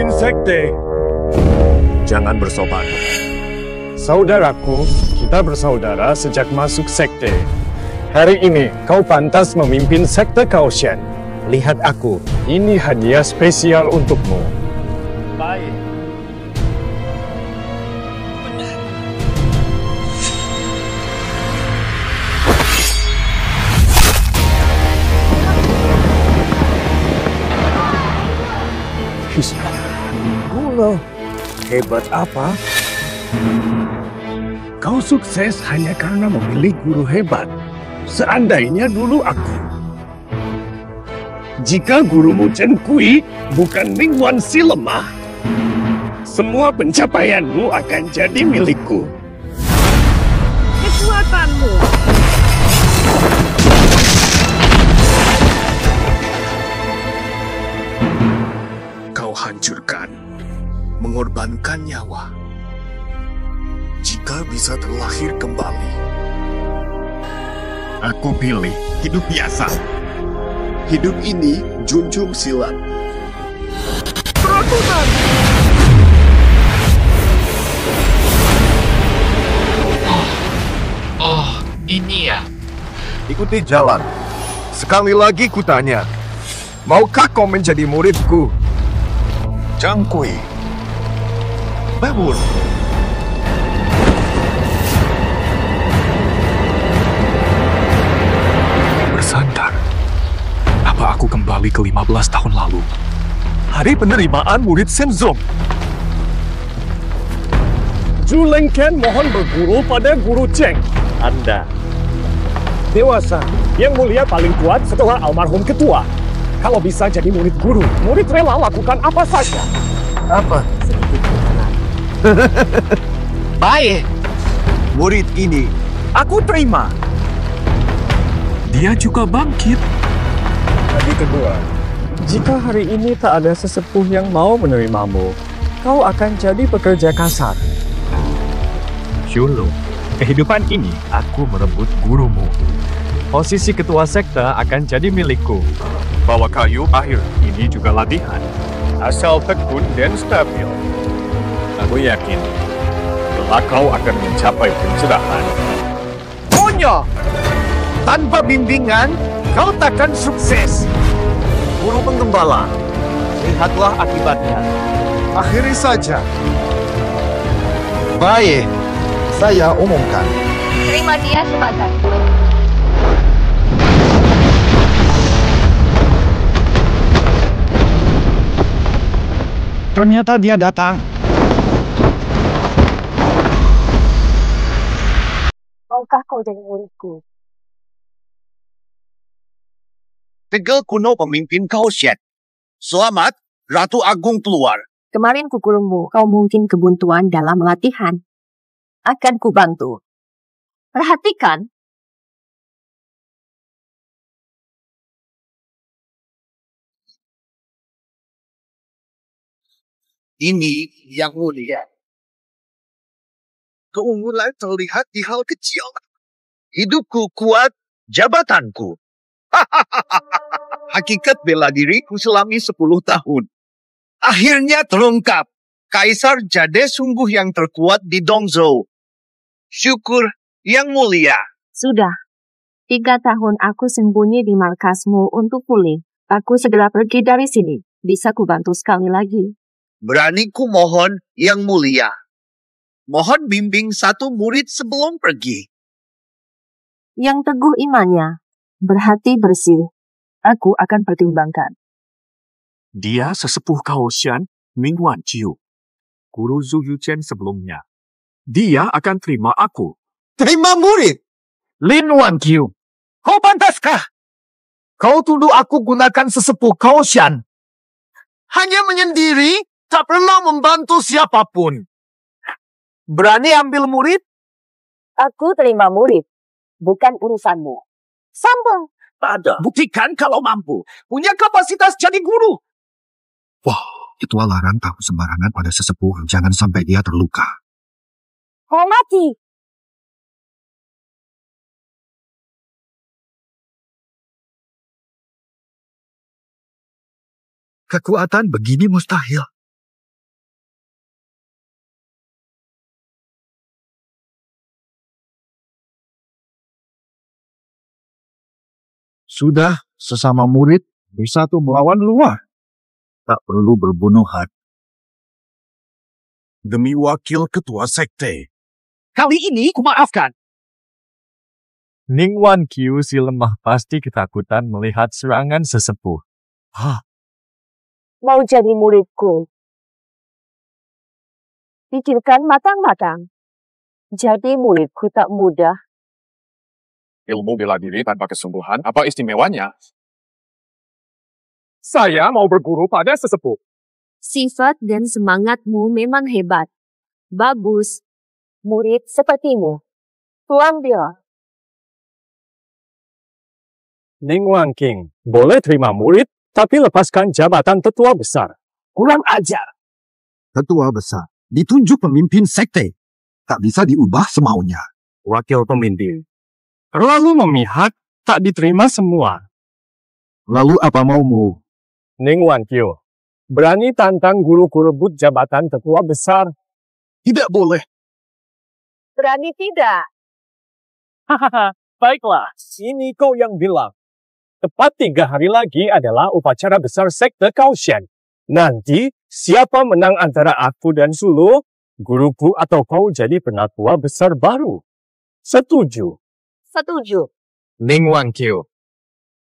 pemimpin sekte. Jangan bersopan. Saudaraku, kita bersaudara sejak masuk sekte. Hari ini kau pantas memimpin sekte Kaohsian. Lihat aku, ini hadiah spesial untukmu. Baik. Guru, hebat apa? Kau sukses hanya karena memilih guru hebat. Seandainya dulu aku. Jika gurumu Chen Kui bukan Ling Wan si lemah, semua pencapaianmu akan jadi milikku. Kekuatanmu. Kau hancurkan, mengorbankan nyawa. Jika bisa terlahir kembali, aku pilih hidup biasa. Hidup ini junjung silat. Peraturan. Oh, ini ya. Ikuti jalan. Sekali lagi kutanya, maukah kau menjadi muridku? Zhang Kui, bangun. Bersandar. Apa aku kembali ke 15 tahun lalu? Hari penerimaan murid Shenzong. Zhu Lengken mohon berguru pada Guru Cheng. Anda dewasa, yang mulia paling kuat setelah almarhum ketua. Kalau bisa jadi murid guru, murid rela lakukan apa saja. Apa? Baik. Murid ini aku terima. Dia juga bangkit. Bagi kedua, jika hari ini tak ada sesepuh yang mau menerimamu, kau akan jadi pekerja kasar. Shulu, kehidupan ini aku merebut gurumu. Posisi ketua sekte akan jadi milikku. Bawa kayu akhir ini juga latihan. Asal tekun dan stabil. Aku yakin, kelak kau akan mencapai pencerahan. Konyol. Tanpa bimbingan, kau takkan sukses. Guru penggembala, lihatlah akibatnya. Akhiri saja. Baik, saya umumkan. Terima dia sebagai Ternyata dia datang. maukah kau jadi muridku? Tegel kuno pemimpin Kaohsian. Selamat, Ratu Agung keluar. Kemarin kugurumu, kau mungkin kebuntuan dalam latihan. Akan kubantu. Perhatikan. Ini yang mulia. Keunggulan terlihat di hal kecil. Hidupku kuat, jabatanku. Hakikat bela diriku selama 10 tahun. Akhirnya terungkap. Kaisar Jade sungguh yang terkuat di Dongzhou. Syukur yang mulia. Sudah. 3 tahun aku sembunyi di markasmu untuk pulih. Aku segera pergi dari sini. Bisa kubantu sekali lagi. Berani ku mohon yang mulia. Mohon bimbing satu murid sebelum pergi. Yang teguh imannya, berhati bersih. Aku akan pertimbangkan. Dia sesepuh Kaohsian, Ming Wan Chiu. Guru Zhu Yuchen sebelumnya. Dia akan terima aku. Terima murid. Lin Wan Qiu, kau pantaskah? Kau tuduh aku gunakan sesepuh Kaohsian. Hanya menyendiri, tak pernah membantu siapapun. Berani ambil murid? Aku terima murid. Bukan urusanmu. Sambung. Tak ada. Buktikan kalau mampu. Punya kapasitas jadi guru. Wah, Ketua larang tahu sembarangan pada sesepuh, jangan sampai dia terluka. Hormati. Kekuatan begini mustahil. Sudah, sesama murid bersatu melawan luar. Tak perlu berbunuhan. Demi wakil ketua sekte. Kali ini kumaafkan. Ning Wan Qiu si lemah pasti ketakutan melihat serangan sesepuh. Mau jadi muridku? Pikirkan matang-matang. Jadi muridku tak mudah. Ilmu bela diri tanpa kesungguhan, apa istimewanya? Saya mau berguru pada sesepuh. Sifat dan semangatmu memang hebat. Bagus. Murid sepertimu. Tuang dia. Ning Wan King, boleh terima murid, tapi lepaskan jabatan tetua besar. Kurang ajar. Ketua besar ditunjuk pemimpin sekte. Tak bisa diubah semaunya. Wakil pemimpin. Terlalu memihak, tak diterima semua. Lalu apa maumu? Ning Wan Qiu, berani tantang guruku rebut jabatan tetua besar. Tidak boleh. Berani tidak? Hahaha, baiklah, ini kau yang bilang. Tepat 3 hari lagi adalah upacara besar sekte Kaohsian. Nanti, siapa menang antara aku dan Sulu, guruku atau kau jadi penatua besar baru. Setuju? Setuju. Ning Wan Qiu,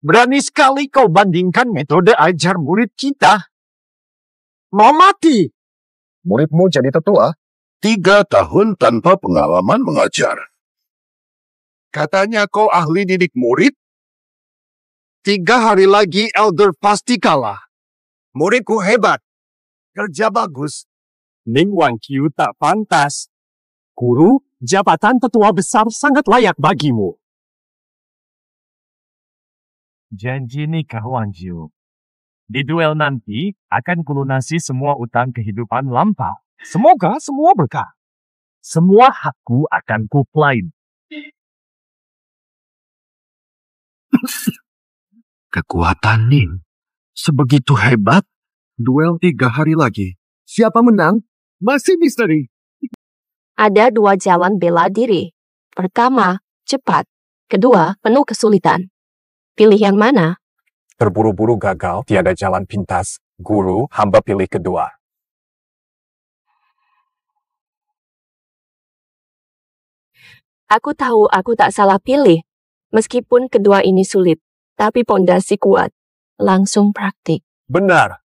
berani sekali kau bandingkan metode ajar murid kita. Mau mati. Muridmu jadi tetua? 3 tahun tanpa pengalaman mengajar. Katanya kau ahli didik murid. 3 hari lagi elder pasti kalah. Muridku hebat. Kerja bagus. Ning Wan Qiu tak pantas. Guru, jabatan tetua besar sangat layak bagimu. Janji nikah Wan Qiu. Di duel nanti akan kulunasi semua utang kehidupan lampau. Semoga semua berkah. Semua hakku akan kuklaim. Kekuatan Ning sebegitu hebat. Duel 3 hari lagi. Siapa menang? Masih misteri. Ada 2 jalan bela diri. Pertama, cepat. Kedua, penuh kesulitan. Pilih yang mana? Terburu-buru gagal, tiada jalan pintas. Guru, hamba pilih kedua. Aku tahu aku tak salah pilih. Meskipun kedua ini sulit, tapi pondasi kuat. Langsung praktik. Benar.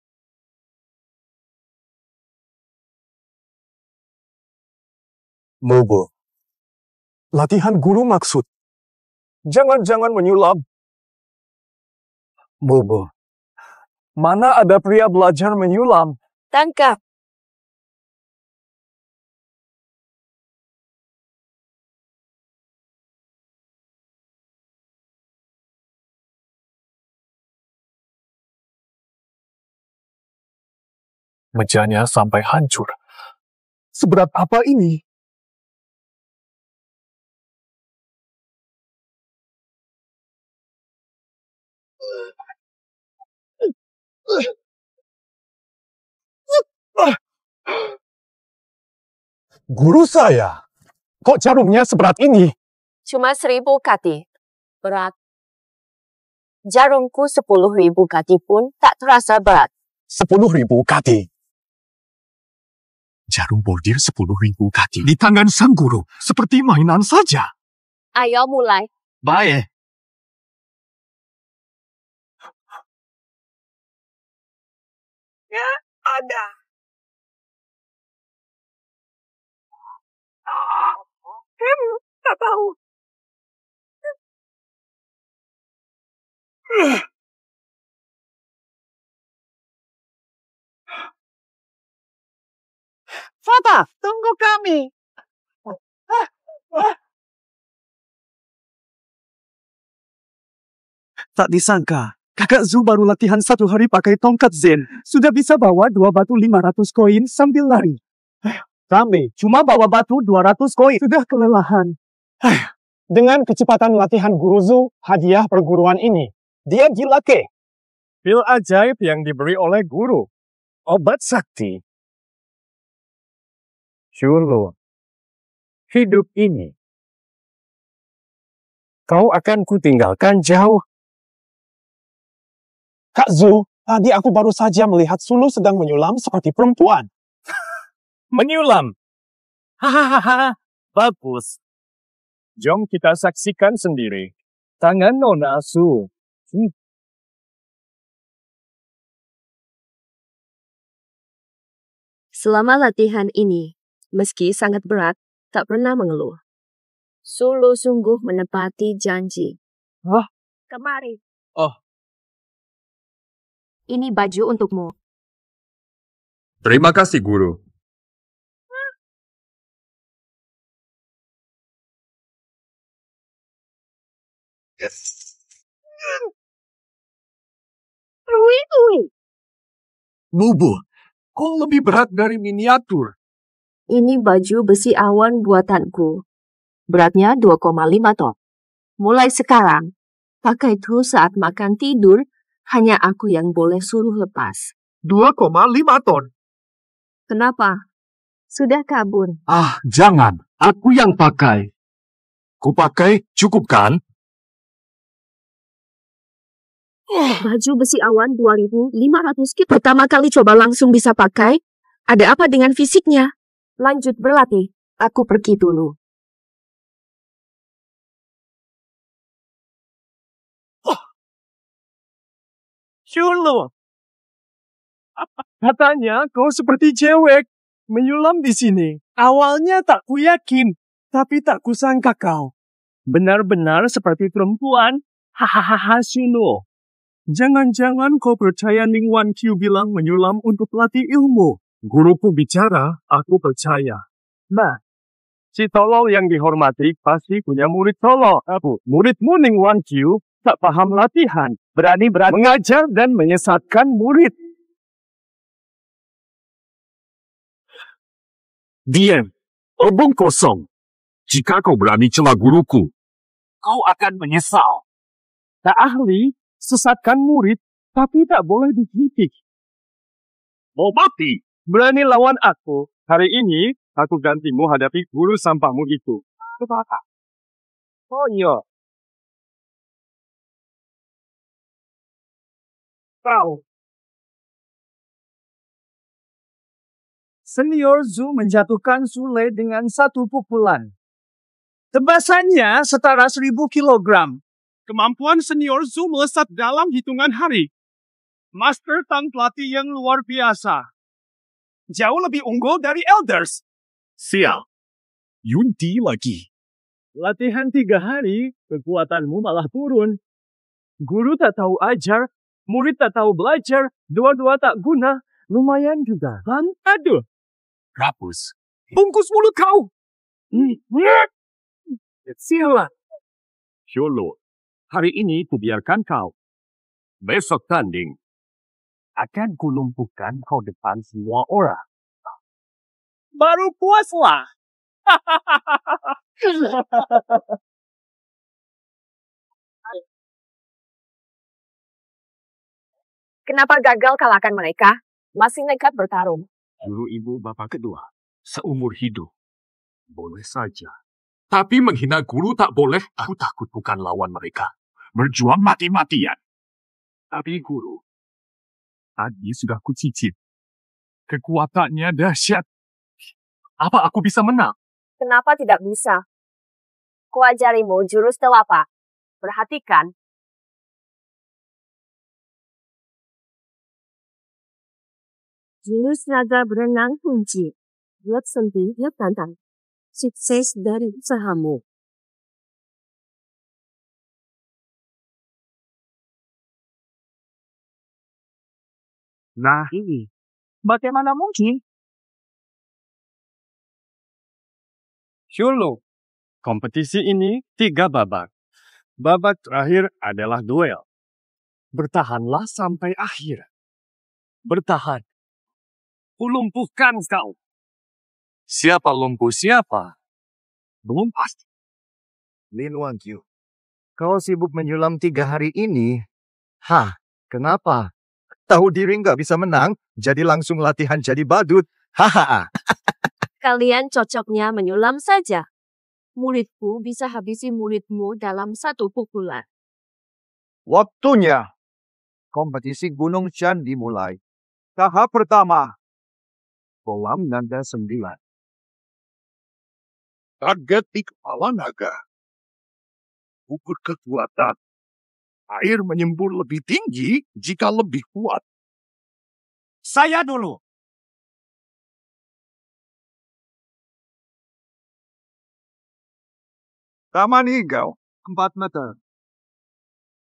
Mobo. Latihan guru maksud. Jangan-jangan menyulam. Mobo. Mana ada pria belajar menyulam? Tangkap. Mejanya sampai hancur. Seberat apa ini? Guru saya, kok jarumnya seberat ini? Cuma 1000 kati. Berat. Jarumku 10.000 kati pun tak terasa berat. 10.000 kati. Jarum bordir 10.000 kati. Di tangan sang guru, seperti mainan saja. Ayo mulai. Baik. Ya, ada. Tak tahu. Fata, tunggu kami. Tak disangka, Kakak Zu baru latihan 1 hari pakai tongkat Zen. Sudah bisa bawa 2 batu 500 koin sambil lari. Kami cuma bawa batu 200 koin. Sudah kelelahan. Dengan kecepatan latihan Guru Zu, hadiah perguruan ini, dia gila ke. Pil ajaib yang diberi oleh guru. Obat sakti. Syulu, hidup ini, kau akan kutinggalkan jauh. Kak Zu, tadi aku baru saja melihat Sulu sedang menyulam seperti perempuan. Menyulam. Hahaha, bagus. Jom kita saksikan sendiri. Tangan Nona Su. Selama latihan ini, meski sangat berat, tak pernah mengeluh. Sulu sungguh menepati janji. Hah? Kemari. Oh. Ini baju untukmu. Terima kasih, Guru. Bubu, kau lebih berat dari miniatur. Ini baju besi awan buatanku. Beratnya 2,5 ton. Mulai sekarang, pakai itu saat makan tidur, hanya aku yang boleh suruh lepas. 2,5 ton. Kenapa? Sudah kabur. Ah, jangan. Aku yang pakai. Ku pakai, cukup kan? Baju besi awan 2.500 kit. Pertama kali coba langsung bisa pakai. Ada apa dengan fisiknya? Lanjut berlatih. Aku pergi dulu. Sulu. Katanya kau seperti cewek. Menyulam di sini. Awalnya tak ku yakin, tapi tak kusangka kau. Benar-benar seperti perempuan. Hahaha, Sulu. Jangan-jangan kau percaya Ning Wan Qiu bilang menyulam untuk latih ilmu. Guruku bicara, aku percaya. Nah, si tolol yang dihormati pasti punya murid tolol. Aku, muridmu Ning Wan Qiu tak paham latihan. Berani-berani mengajar dan menyesatkan murid. Diam. Obong kosong. Jika kau berani celah guruku, kau akan menyesal. Tak ahli, sesatkan murid, tapi tak boleh dikritik. Mau mati? Berani lawan aku. Hari ini, aku gantimu hadapi guru sampahmu itu. Apa? Oh iya. Kau. Senior Zhu menjatuhkan Sule dengan 1 pukulan. Tebasannya setara 1.000 kilogram. Kemampuan Senior Zhu melesat dalam hitungan hari. Master Tang pelatih yang luar biasa. Jauh lebih unggul dari Elders. Sial. Yunti lagi. Latihan 3 hari, kekuatanmu malah turun. Guru tak tahu ajar, murid tak tahu belajar, dua-dua tak guna, lumayan juga. Kan? Aduh. Rapus. Bungkus mulut kau! Sialan. Sulu, hari ini kubiarkan kau. Besok tanding. Akan kulumpuhkan kau depan semua orang. Baru puaslah. Kenapa gagal kalahkan mereka? Masih nekat bertarung. Dulu ibu bapak kedua, seumur hidup. Boleh saja. Tapi menghina guru tak boleh. Aku takut bukan lawan mereka. Berjuang mati-matian. Tapi guru, tadi sudah kucicip. Kekuatannya dahsyat. Apa aku bisa menang? Kenapa tidak bisa? Kuajarimu jurus telapak. Perhatikan. Jurus naga berenang kunci. Lihat sentuh, lihat tantang. Sukses dari usahamu. Nah ini, bagaimana mungkin? Sulu, kompetisi ini 3 babak. Babak terakhir adalah duel. Bertahanlah sampai akhir. Bertahan. Kulumpuhkan kau. Siapa lumpuh siapa? Belum pasti. Lin Wangqiu, kau sibuk menyulam 3 hari ini? Hah, kenapa? Tahu diri nggak bisa menang, jadi langsung latihan jadi badut. Haha. Kalian cocoknya menyulam saja. Muridku bisa habisi muridmu dalam 1 pukulan. Waktunya. kompetisi Gunung Shan dimulai. Tahap pertama. Kolam naga 9. Target di kepala naga. Ukur kekuatan. Air menyembur lebih tinggi jika lebih kuat. Saya dulu. Taman hijau 4 meter.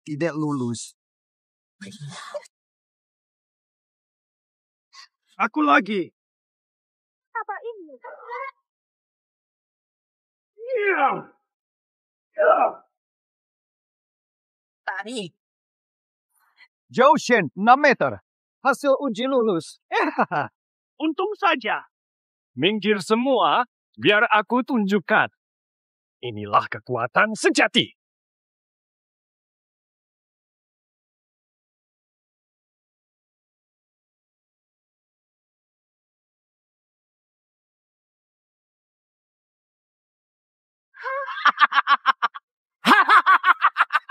Tidak lulus. Aku lagi. Apa ini? Tarik. Joushen 6 meter. Hasil uji lulus. Untung saja. Minggir semua, biar aku tunjukkan. Inilah kekuatan sejati.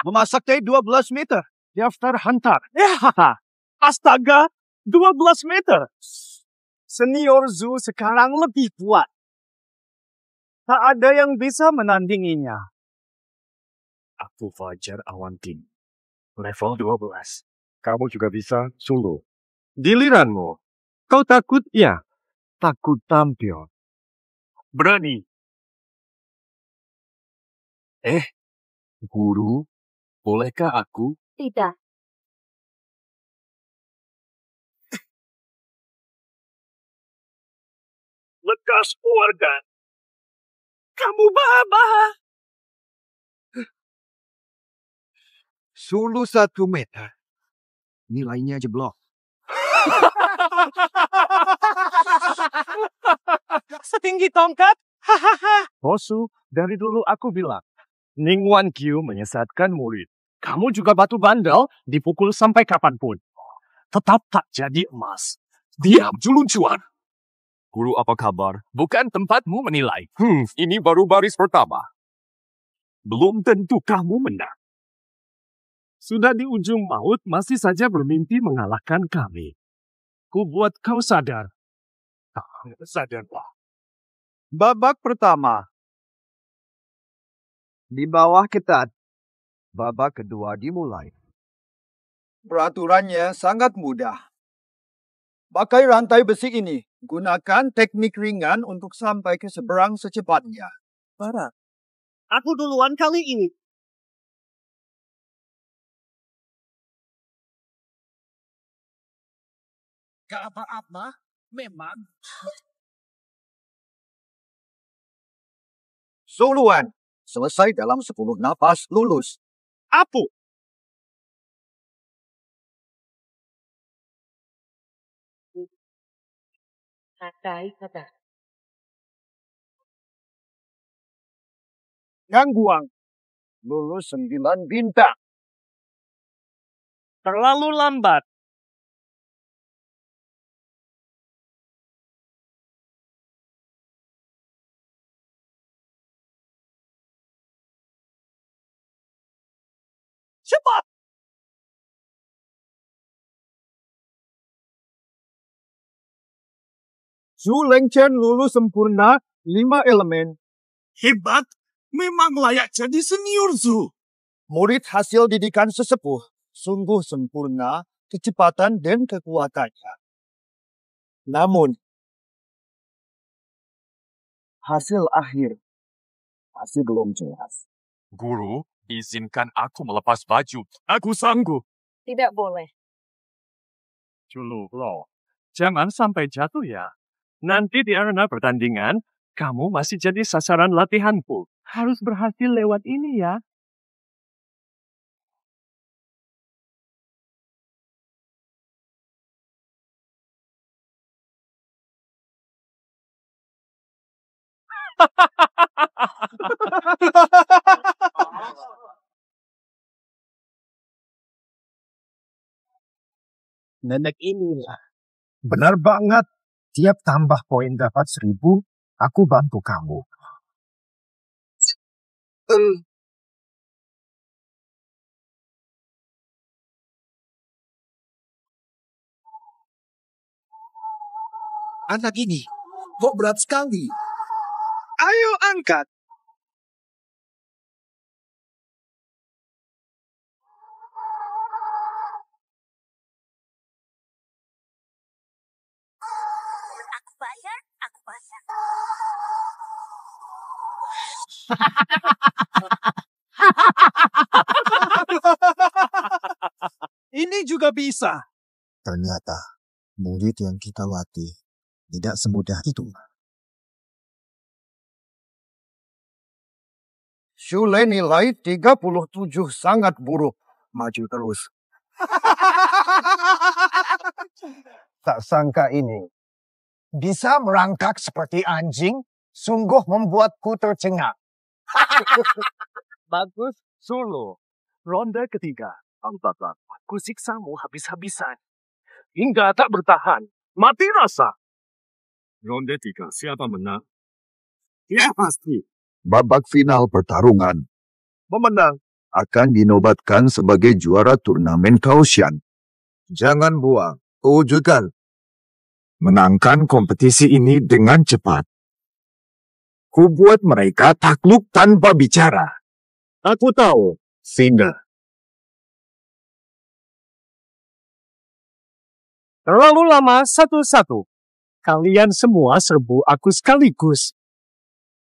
Memasaknya 12 meter. Daftar hantar. Astaga, 12 meter. Senior Zoo sekarang lebih kuat. Tak ada yang bisa menandinginya. Aku Fajar Awantin. Level 12. Kamu juga bisa solo. Giliranmu. Kau takut? Ya. Takut tampil. Berani. Guru, bolehkah aku? Tidak. Lekas keluarga. Kamu baha-baha. Sulu 1 meter. Nilainya jeblok. Setinggi tongkat? Hahaha. Bosu, dari dulu aku bilang. Ning Wan Qiu menyesatkan murid. Kamu juga batu bandel, dipukul sampai kapanpun. Tetap tak jadi emas. Diam, juluncuan. Guru apa kabar? Bukan tempatmu menilai. Ini baru baris pertama. Belum tentu kamu menang. Sudah di ujung maut, masih saja bermimpi mengalahkan kami. Ku buat kau sadar. Sadarlah. Babak pertama. Di bawah ketat. Babak kedua dimulai. Peraturannya sangat mudah. Pakai rantai besi ini. Gunakan teknik ringan untuk sampai ke seberang secepatnya. Barat. Aku duluan kali ini. Gak apa-apa, memang. Suluan. Selesai dalam 10 napas lulus. Apu. Kata. Gangguan. Lulus 9 bintang. Terlalu lambat. Cepat. Zhu Lengchen lulus sempurna 5 elemen. Hebat, memang layak jadi senior Zoo. Murid hasil didikan sesepuh. Sungguh sempurna kecepatan dan kekuatannya. Namun, hasil akhir masih belum jelas. Guru, izinkan aku melepas baju. Aku sanggup. Tidak boleh. Dulu loh. Jangan sampai jatuh ya. Nanti di arena pertandingan, kamu masih jadi sasaran latihanku. Harus berhasil lewat ini ya. Nenek inilah. Benar banget. Tiap tambah poin dapat 1000, aku bantu kamu. Anak ini kok berat sekali. Ayo angkat. Ini juga bisa. Ternyata murid yang kita latih tidak semudah itu. Shule nilai 37 sangat buruk. Maju terus. Tak sangka ini bisa merangkak seperti anjing, sungguh membuatku tercengang. Bagus, Sulu. Ronde ketiga. Angkatlah, aku siksamu habis-habisan. Hingga tak bertahan. Mati rasa. Ronde 3, siapa menang? Ya pasti. Babak final pertarungan Memenang. akan dinobatkan sebagai juara turnamen Kaohsian. Jangan buang. Wujudkan. Menangkan kompetisi ini dengan cepat. Ku buat mereka takluk tanpa bicara. Aku tahu, Singa. Terlalu lama satu-satu. Kalian semua serbu aku sekaligus.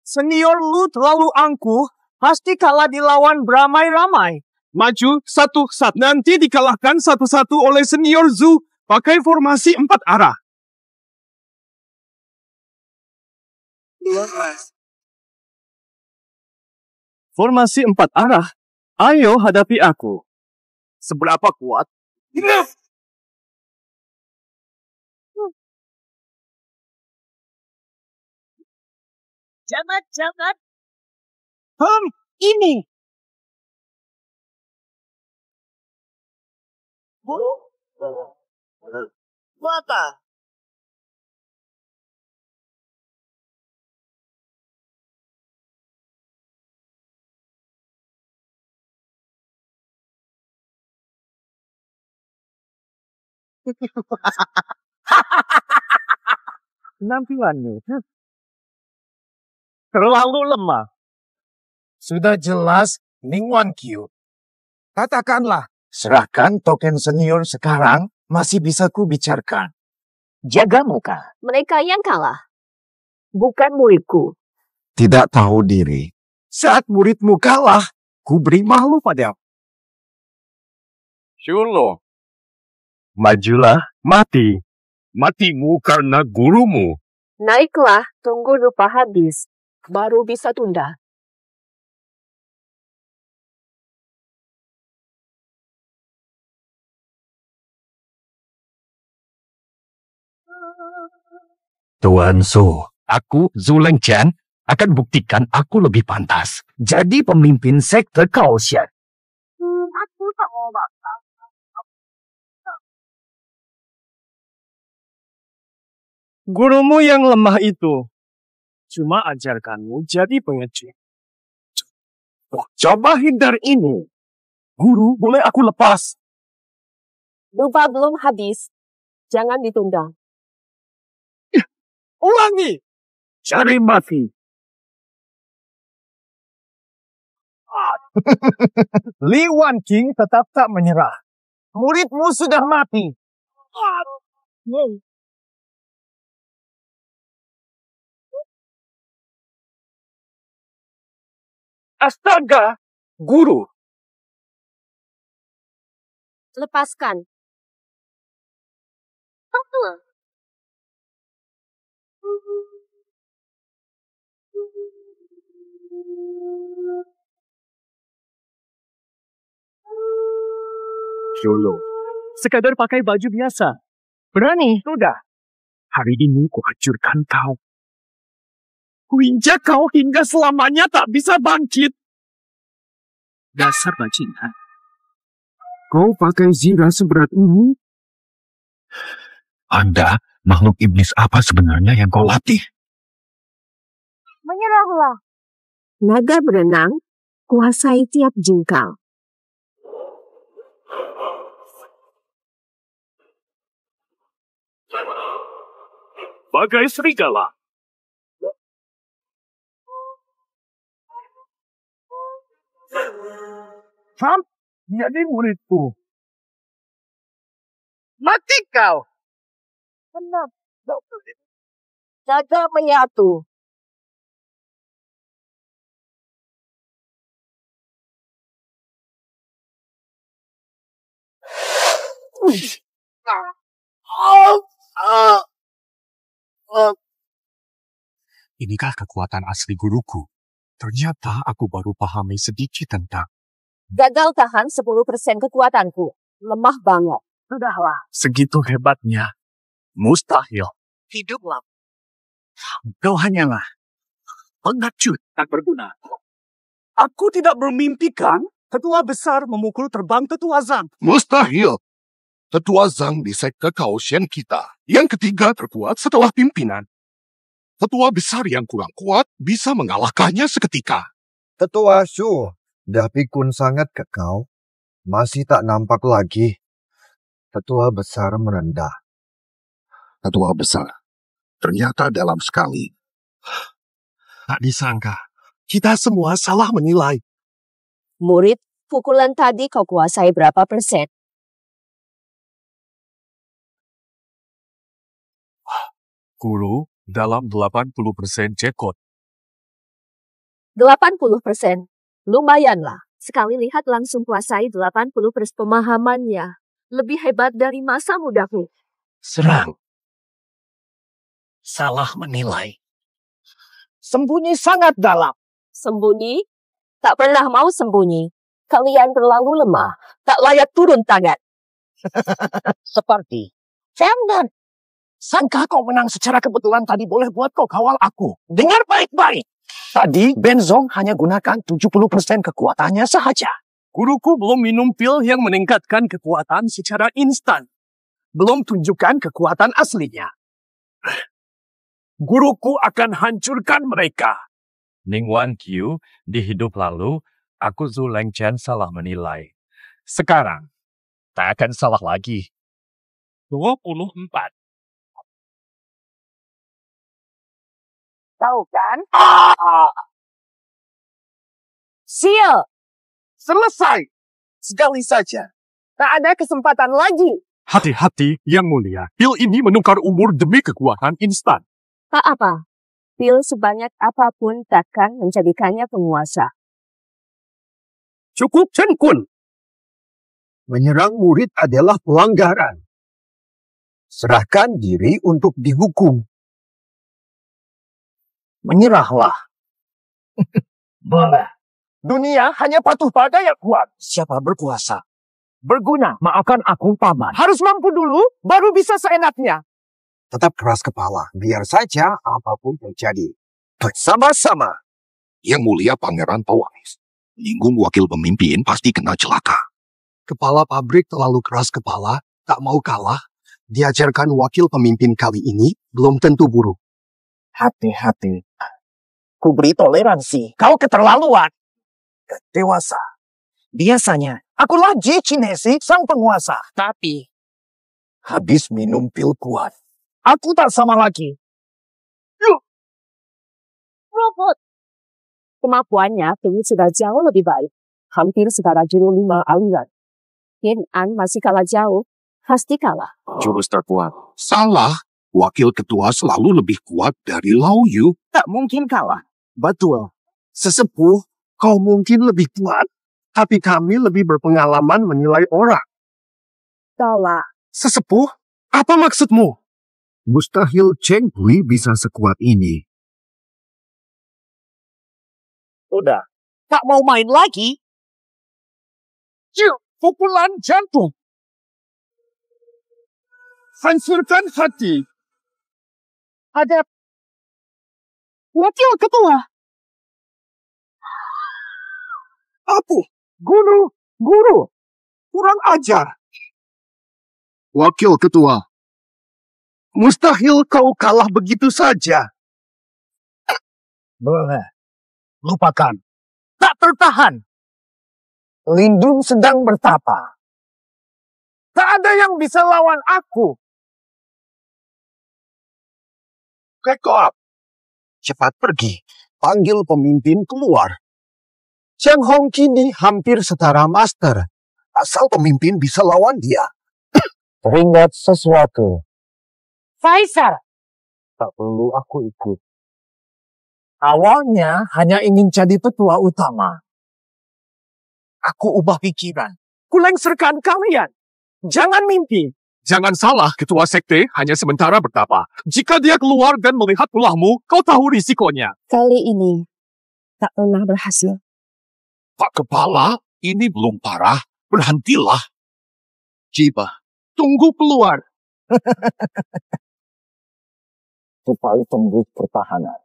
Senior lu terlalu angkuh, pasti kalah dilawan beramai-ramai. Maju satu-satu. Nanti dikalahkan satu-satu oleh senior Zu pakai formasi 4 arah. Formasi 4 arah? Ayo hadapi aku. Seberapa kuat? Jabat. Ini. Mata. Penampilanmu terlalu lemah. Sudah jelas, Ning Wan Qiu. Katakanlah, serahkan token senior sekarang, masih bisa ku bicarakan. Jaga muka. Mereka yang kalah. Bukan muridku. Tidak tahu diri. Saat muridmu kalah, ku beri malu padamu. Shulo, Majulah, mati. matimu karena gurumu. Naiklah, tunggu lupa habis. Baru bisa tunda. Tuan Su, aku, Zu Lengqian, akan buktikan aku lebih pantas. Jadi pemimpin sekte Kaohsian. Aku tak mau makan. Gurumu yang lemah itu cuma ajarkanmu jadi pengecut. Coba hindar ini. Guru, boleh aku lepas? Lupa belum habis. Jangan ditunda. Ulangi. Cari mati. Li Wan King tetap tak menyerah. Muridmu sudah mati. Astaga, guru. Lepaskan. Shulo, sekadar pakai baju biasa. Berani? Sudah. Hari ini ku hancurkan kau. Ku injak kau hingga selamanya tak bisa bangkit. Dasar bajingan. Kau pakai zira seberat ini? Anda makhluk iblis apa sebenarnya yang kau latih? Menyerahlah. Naga berenang, kuasai tiap jengkal. bagai serigala. Trump, jadi muridku. Mati kau. Tenang, jaga menyatu. Inikah kekuatan asli guruku? Ternyata aku baru pahami sedikit tentang. Gagal tahan 10% kekuatanku. Lemah banget. Sudahlah. Segitu hebatnya. Mustahil. Hiduplah. Kau hanyalah Pengecut tak berguna. Aku tidak bermimpikan ketua besar memukul terbang tetua Zhang. Mustahil. Tetua Zhang di sekte Kaohsian kita. Yang ketiga terkuat setelah pimpinan. Tetua besar yang kurang kuat bisa mengalahkannya seketika. Ketua Shu, dah pikun sangat ke kau. Masih tak nampak lagi. Ketua besar merendah. Tetua besar. Ternyata dalam sekali. Tak disangka. Kita semua salah menilai. Murid, pukulan tadi kau kuasai berapa persen? Guru, dalam 80% cekot. 80%. Lumayanlah. Sekali lihat langsung kuasai 80% pemahamannya. Lebih hebat dari masa mudaku. Serang. Salah menilai. Sembunyi sangat dalam. Sembunyi? Tak pernah mau sembunyi. Kalian terlalu lemah. Tak layak turun tangan. Seperti. Jangan. Sangka kau menang secara kebetulan tadi boleh buat kau kawal aku. Dengar baik-baik. Tadi Benzong hanya gunakan 70% kekuatannya sahaja. Guruku belum minum pil yang meningkatkan kekuatan secara instan. Belum tunjukkan kekuatan aslinya. Guruku akan hancurkan mereka. Ning Wan Qiu, di hidup lalu, aku Zhu Lengchen salah menilai. Sekarang, tak akan salah lagi. 24. Tahu kan? Sial! Selesai. Sekali saja. Tak ada kesempatan lagi. Hati-hati, Yang Mulia. Pil ini menukar umur demi kekuatan instan. Tak apa. Pil sebanyak apapun takkan menjadikannya penguasa. Cukup Chen Kun. Menyerang murid adalah pelanggaran. Serahkan diri untuk dihukum. Menyerahlah. Boleh. Dunia hanya patuh pada yang kuat. Siapa berkuasa? Berguna, maafkan aku paman. Harus mampu dulu, baru bisa seenaknya. Tetap keras kepala. Biar saja apapun terjadi. Bersama-sama. Yang Mulia Pangeran Pewaris. Menyinggung wakil pemimpin pasti kena celaka. Kepala pabrik terlalu keras kepala, tak mau kalah. Diajarkan wakil pemimpin kali ini belum tentu buruk. Hati-hati. Ku beri toleransi. Kau keterlaluan. Dewasa. Biasanya, akulah Ji Chinesi, sang penguasa. Tapi, habis minum pil kuat. Aku tak sama lagi. Robot. Kemampuannya kini sudah jauh lebih baik. Hampir setara juru 5 aliran. Yin An masih kalah jauh. Pasti kalah. Jurus terkuat. Salah. Wakil ketua selalu lebih kuat dari Lao Yu. Tak mungkin kalah. Betul. Sesepuh, kau mungkin lebih kuat. Tapi kami lebih berpengalaman menilai orang. Tolak. Sesepuh, apa maksudmu? Mustahil Cheng Hui bisa sekuat ini. Udah. Tak mau main lagi? Pukulan jantung. Hancurkan hati. Ada wakil ketua. Apa? Guru. Kurang ajar. Wakil ketua. Mustahil kau kalah begitu saja. Boleh. Lupakan. Tak tertahan. Lindung sedang bertapa. Tak ada yang bisa lawan aku. Kekop. Cepat pergi, panggil pemimpin keluar. Chang Hong kini hampir setara master. Asal pemimpin bisa lawan dia. Teringat sesuatu. Faisal, Tak perlu aku ikut. Awalnya hanya ingin jadi petua utama. Aku ubah pikiran. kulengserkan kalian. Jangan mimpi. Jangan salah, ketua sekte hanya sementara bertapa. Jika dia keluar dan melihat ulahmu, kau tahu risikonya. Kali ini tak pernah berhasil. Pak Kepala, ini belum parah. Berhentilah. Jiba, Tunggu keluar. Supaya tembus pertahanan.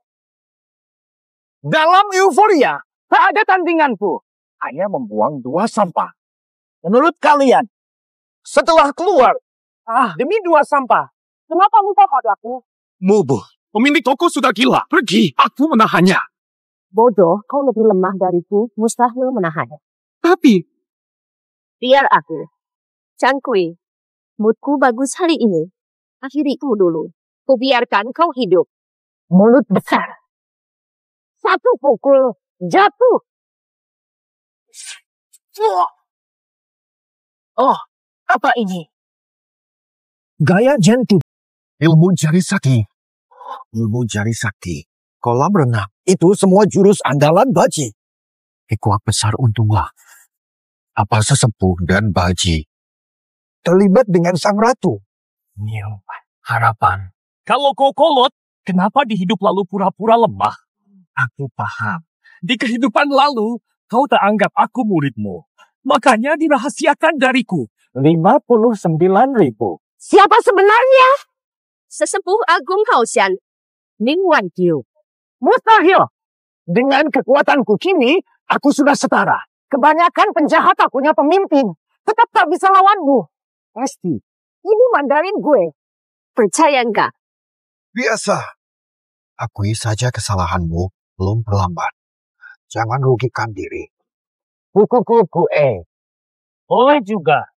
Dalam euforia, tak ada tandinganku. Hanya membuang 2 sampah. Menurut kalian, setelah keluar, demi 2 sampah, kenapa lupa padaku? Mubu, pemilik toko sudah gila. Pergi, aku menahannya. Bodoh, kau lebih lemah dariku, mustahil menahan. Tapi, Biar aku. Chang Kui, moodku bagus hari ini. Akhiriku dulu. Kubiarkan kau hidup. Mulut besar. 1 pukul, jatuh. Oh, apa ini? Gaya gentle. ilmu jari sakti. Ilmu jari sakti. Kolam renang. Itu semua jurus andalan Baji. Kekuat besar untunglah. Apa sesepuh dan Baji terlibat dengan sang ratu. New harapan. kalau kau kolot, kenapa di hidup lalu pura-pura lemah? Aku paham. Di kehidupan lalu, kau tak anggap aku muridmu. Makanya dirahasiakan dariku. 59.000. Siapa sebenarnya? Sesepuh Agung Haoshan, Ning Wanqiu. Mustahil. Dengan kekuatanku kini, aku sudah setara. Kebanyakan penjahat akunya pemimpin. Tetap tak bisa lawanmu. Pasti. Ini Mandarin gue. Percaya enggak? Biasa. Akui saja kesalahanmu, belum terlambat. Jangan rugikan diri. Kuku-kuku Boleh juga.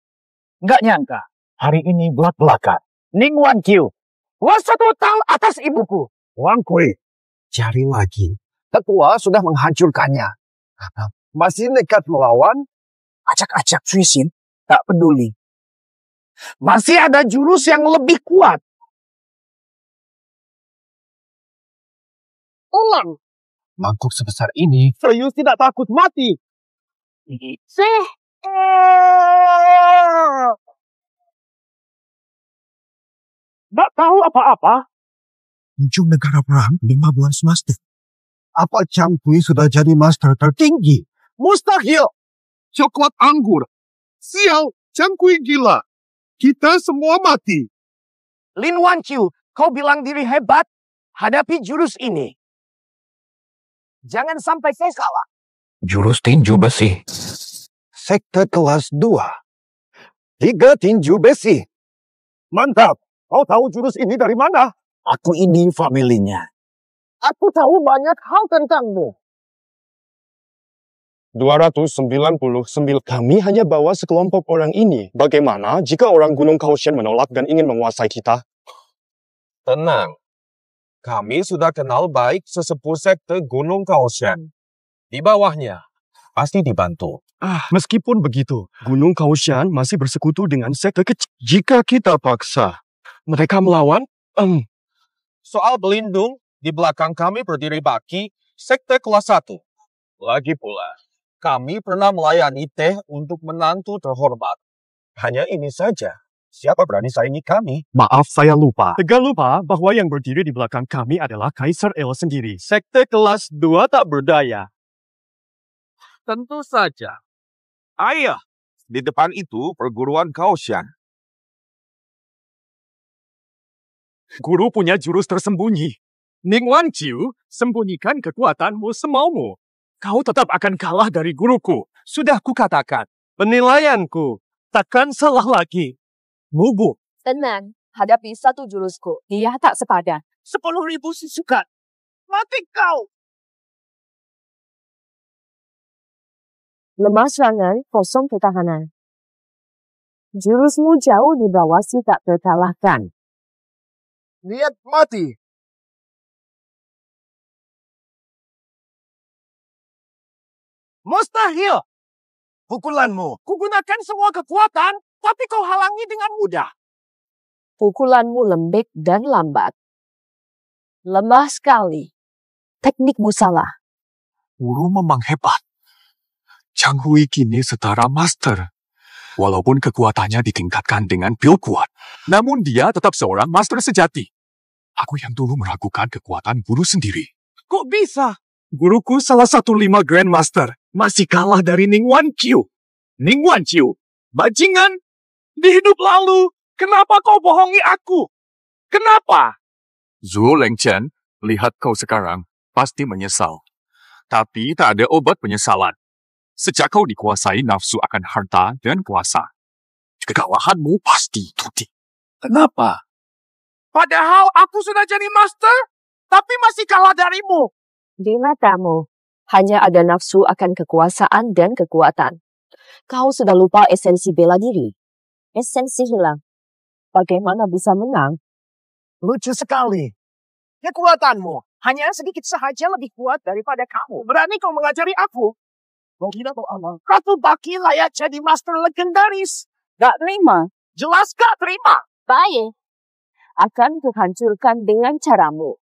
Nggak nyangka. Hari ini belak-belakan. Ning Wanqiu. Kuasa total atas ibuku. Wang Kui. Cari lagi. Ketua sudah menghancurkannya. Masih nekat melawan? Acak-acak Suisin. Tak peduli. Masih ada jurus yang lebih kuat. Ulang. Mangkuk sebesar ini. Serius tidak takut mati. Tak tahu apa-apa. Ujung negara perang 15 master. Apa Chang Kui sudah jadi master tertinggi? Mustahil. Coklat anggur. Sial, Chang Kui gila. Kita semua mati. Lin Wanqiu, kau bilang diri hebat. Hadapi jurus ini. Jangan sampai kau salah. Jurus tinju besi. Sekte kelas 2. 3 tinju besi. Mantap. Kau tahu jurus ini dari mana? Aku ini familinya. Aku tahu banyak hal tentangmu. 299. Kami hanya bawa sekelompok orang ini. Bagaimana jika orang Gunung Kaohsian menolak dan ingin menguasai kita? Tenang. Kami sudah kenal baik sesepuh sekte Gunung Kaohsian. Di bawahnya, pasti dibantu. Meskipun begitu, Gunung Kaohsian masih bersekutu dengan sekte kecil. Jika kita paksa mereka melawan, Soal berlindung, di belakang kami berdiri Baki, sekte kelas 1. Lagi pula, kami pernah melayani teh untuk menantu terhormat. Hanya ini saja. Siapa berani saingi kami? maaf saya lupa. Tegal lupa bahwa yang berdiri di belakang kami adalah Kaisar El sendiri. Sekte kelas 2 tak berdaya. Tentu saja. Ayah, di depan itu perguruan Kaohsian. Guru punya jurus tersembunyi. Ning Wanqiu, sembunyikan kekuatanmu semaumu. Kau tetap akan kalah dari guruku. Sudah kukatakan, penilaianku takkan salah lagi. Mubu. Tenang, hadapi 1 jurusku. Dia tak sepadan. 10.000 sisukan. Mati kau. Lemah serangan, kosong pertahanan. Jurusmu jauh di bawah si tak terkalahkan. Niat mati. Mustahil. Pukulanmu. Kugunakan semua kekuatan, tapi kau halangi dengan mudah. Pukulanmu lembek dan lambat. Lemah sekali. Teknikmu salah. Guru memang hebat. Chang Hui kini setara master. Walaupun kekuatannya ditingkatkan dengan pil kuat, namun dia tetap seorang master sejati. Aku yang dulu meragukan kekuatan guru sendiri. Kok bisa? Guruku salah satu 5 Grandmaster. Masih kalah dari Ning Wan Qiu. Ning Wan Qiu, bajingan. Di hidup lalu, kenapa kau bohongi aku? Kenapa? Zhuo Lengchen, lihat kau sekarang, pasti menyesal. Tapi tak ada obat penyesalan. Sejak kau dikuasai nafsu akan harta dan kuasa, kekalahanmu pasti tuti. Kenapa? Padahal aku sudah jadi master, tapi masih kalah darimu. Di matamu, hanya ada nafsu akan kekuasaan dan kekuatan. Kau sudah lupa esensi bela diri. Esensi hilang. Bagaimana bisa menang? Lucu sekali. Kekuatanmu hanya sedikit sahaja lebih kuat daripada kamu. Berani kau mengajari aku? Kau kira kau amal? Ratu Baki layak jadi master legendaris. Gak terima. Jelas gak terima. Baik. Akan kuhancurkan dengan caramu.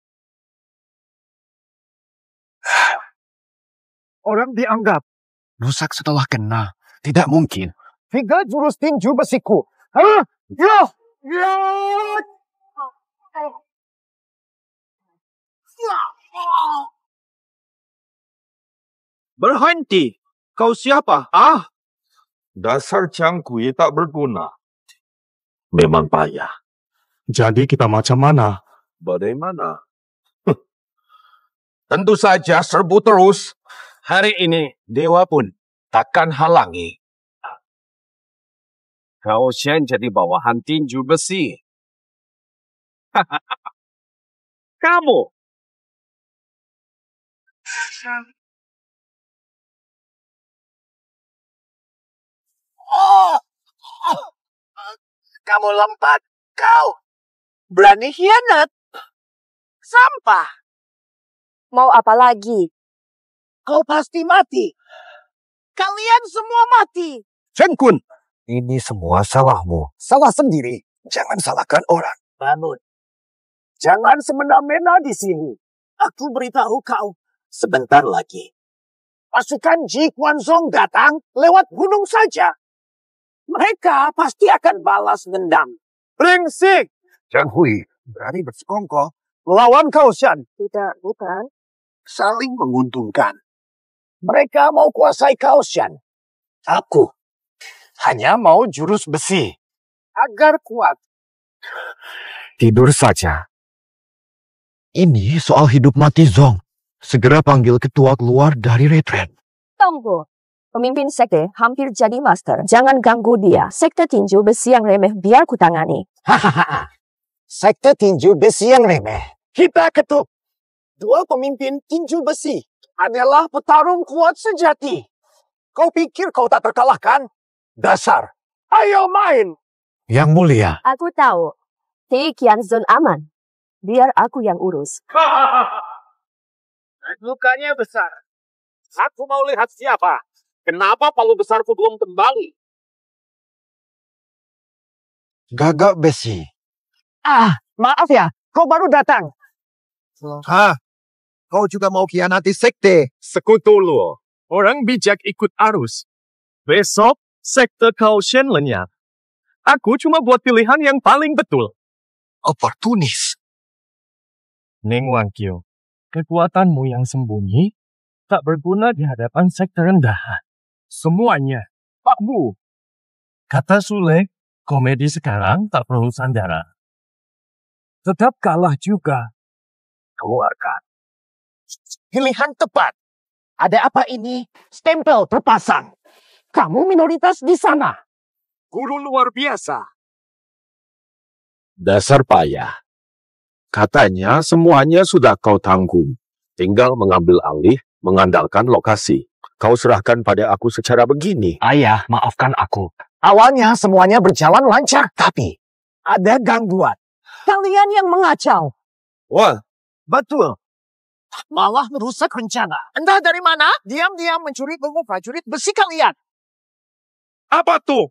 Orang dianggap Rusak setelah kena. Tidak mungkin. 3 jurus tinju besiku. Hah? Ya! Ya! Berhenti. Kau siapa? Dasar cangkui tak berguna. Memang payah. Jadi kita macam mana? Bagaimana? Tentu saja serbu terus. Hari ini, dewa pun takkan halangi. Kau Shen jadi bawahan tinju besi. Kamu. Kamu lompat. Kau berani hianat. Sampah. Mau apa lagi? Kau pasti mati. Kalian semua mati. Shen Kun, ini semua salahmu. Salah sendiri. Jangan salahkan orang. Bangun. Jangan semena-mena di sini. Aku beritahu kau sebentar lagi. Pasukan Ji Quanzong datang lewat gunung saja. Mereka pasti akan balas dendam. Brengsek! Chang Hui, berani bersekongkol. Lawan kau, Shan. Tidak, bukan. Saling menguntungkan. Mereka mau kuasai kau, Shan. Aku hanya mau jurus besi. Agar kuat. Tidur saja. Ini soal hidup mati Zong. Segera panggil ketua keluar dari retret. Tunggu. Pemimpin sekte hampir jadi master. Jangan ganggu dia. Sekte tinju besi yang remeh biar ku tangani. Hahaha. Sekte tinju besi yang remeh. Kita ketuk. 2 pemimpin tinju besi adalah petarung kuat sejati. Kau pikir kau tak terkalahkan? Dasar. Ayo main. Yang mulia. Aku tahu. Ti Qianzhen aman. Biar aku yang urus. Lukanya besar. Aku mau lihat siapa. Kenapa palu besarku belum kembali? Gagak besi. Maaf ya. Kau baru datang. Kau juga mau khianati sekte? Sekutu lu. Orang bijak ikut arus. Besok, sekte kau Shen lenyap. Aku cuma buat pilihan yang paling betul. Oportunis. Ning Wan Qiu, kekuatanmu yang sembunyi tak berguna di hadapan sekte rendahan. Semuanya, Pak Bu. Kata Sule, komedi sekarang tak perlu sandara. Tetap kalah juga. Keluarkan. Pilihan tepat. Ada apa ini? Stempel terpasang. Kamu minoritas di sana. Guru luar biasa. Dasar payah. Katanya semuanya sudah kau tanggung. Tinggal mengambil alih, mengandalkan lokasi. Kau serahkan pada aku secara begini. Ayah, maafkan aku. Awalnya semuanya berjalan lancar, tapi ada gangguan. Kalian yang mengacau. Wah, Betul. malah merusak rencana. Entah dari mana, diam-diam mencuri ilmu prajurit besi kalian. Apa tuh?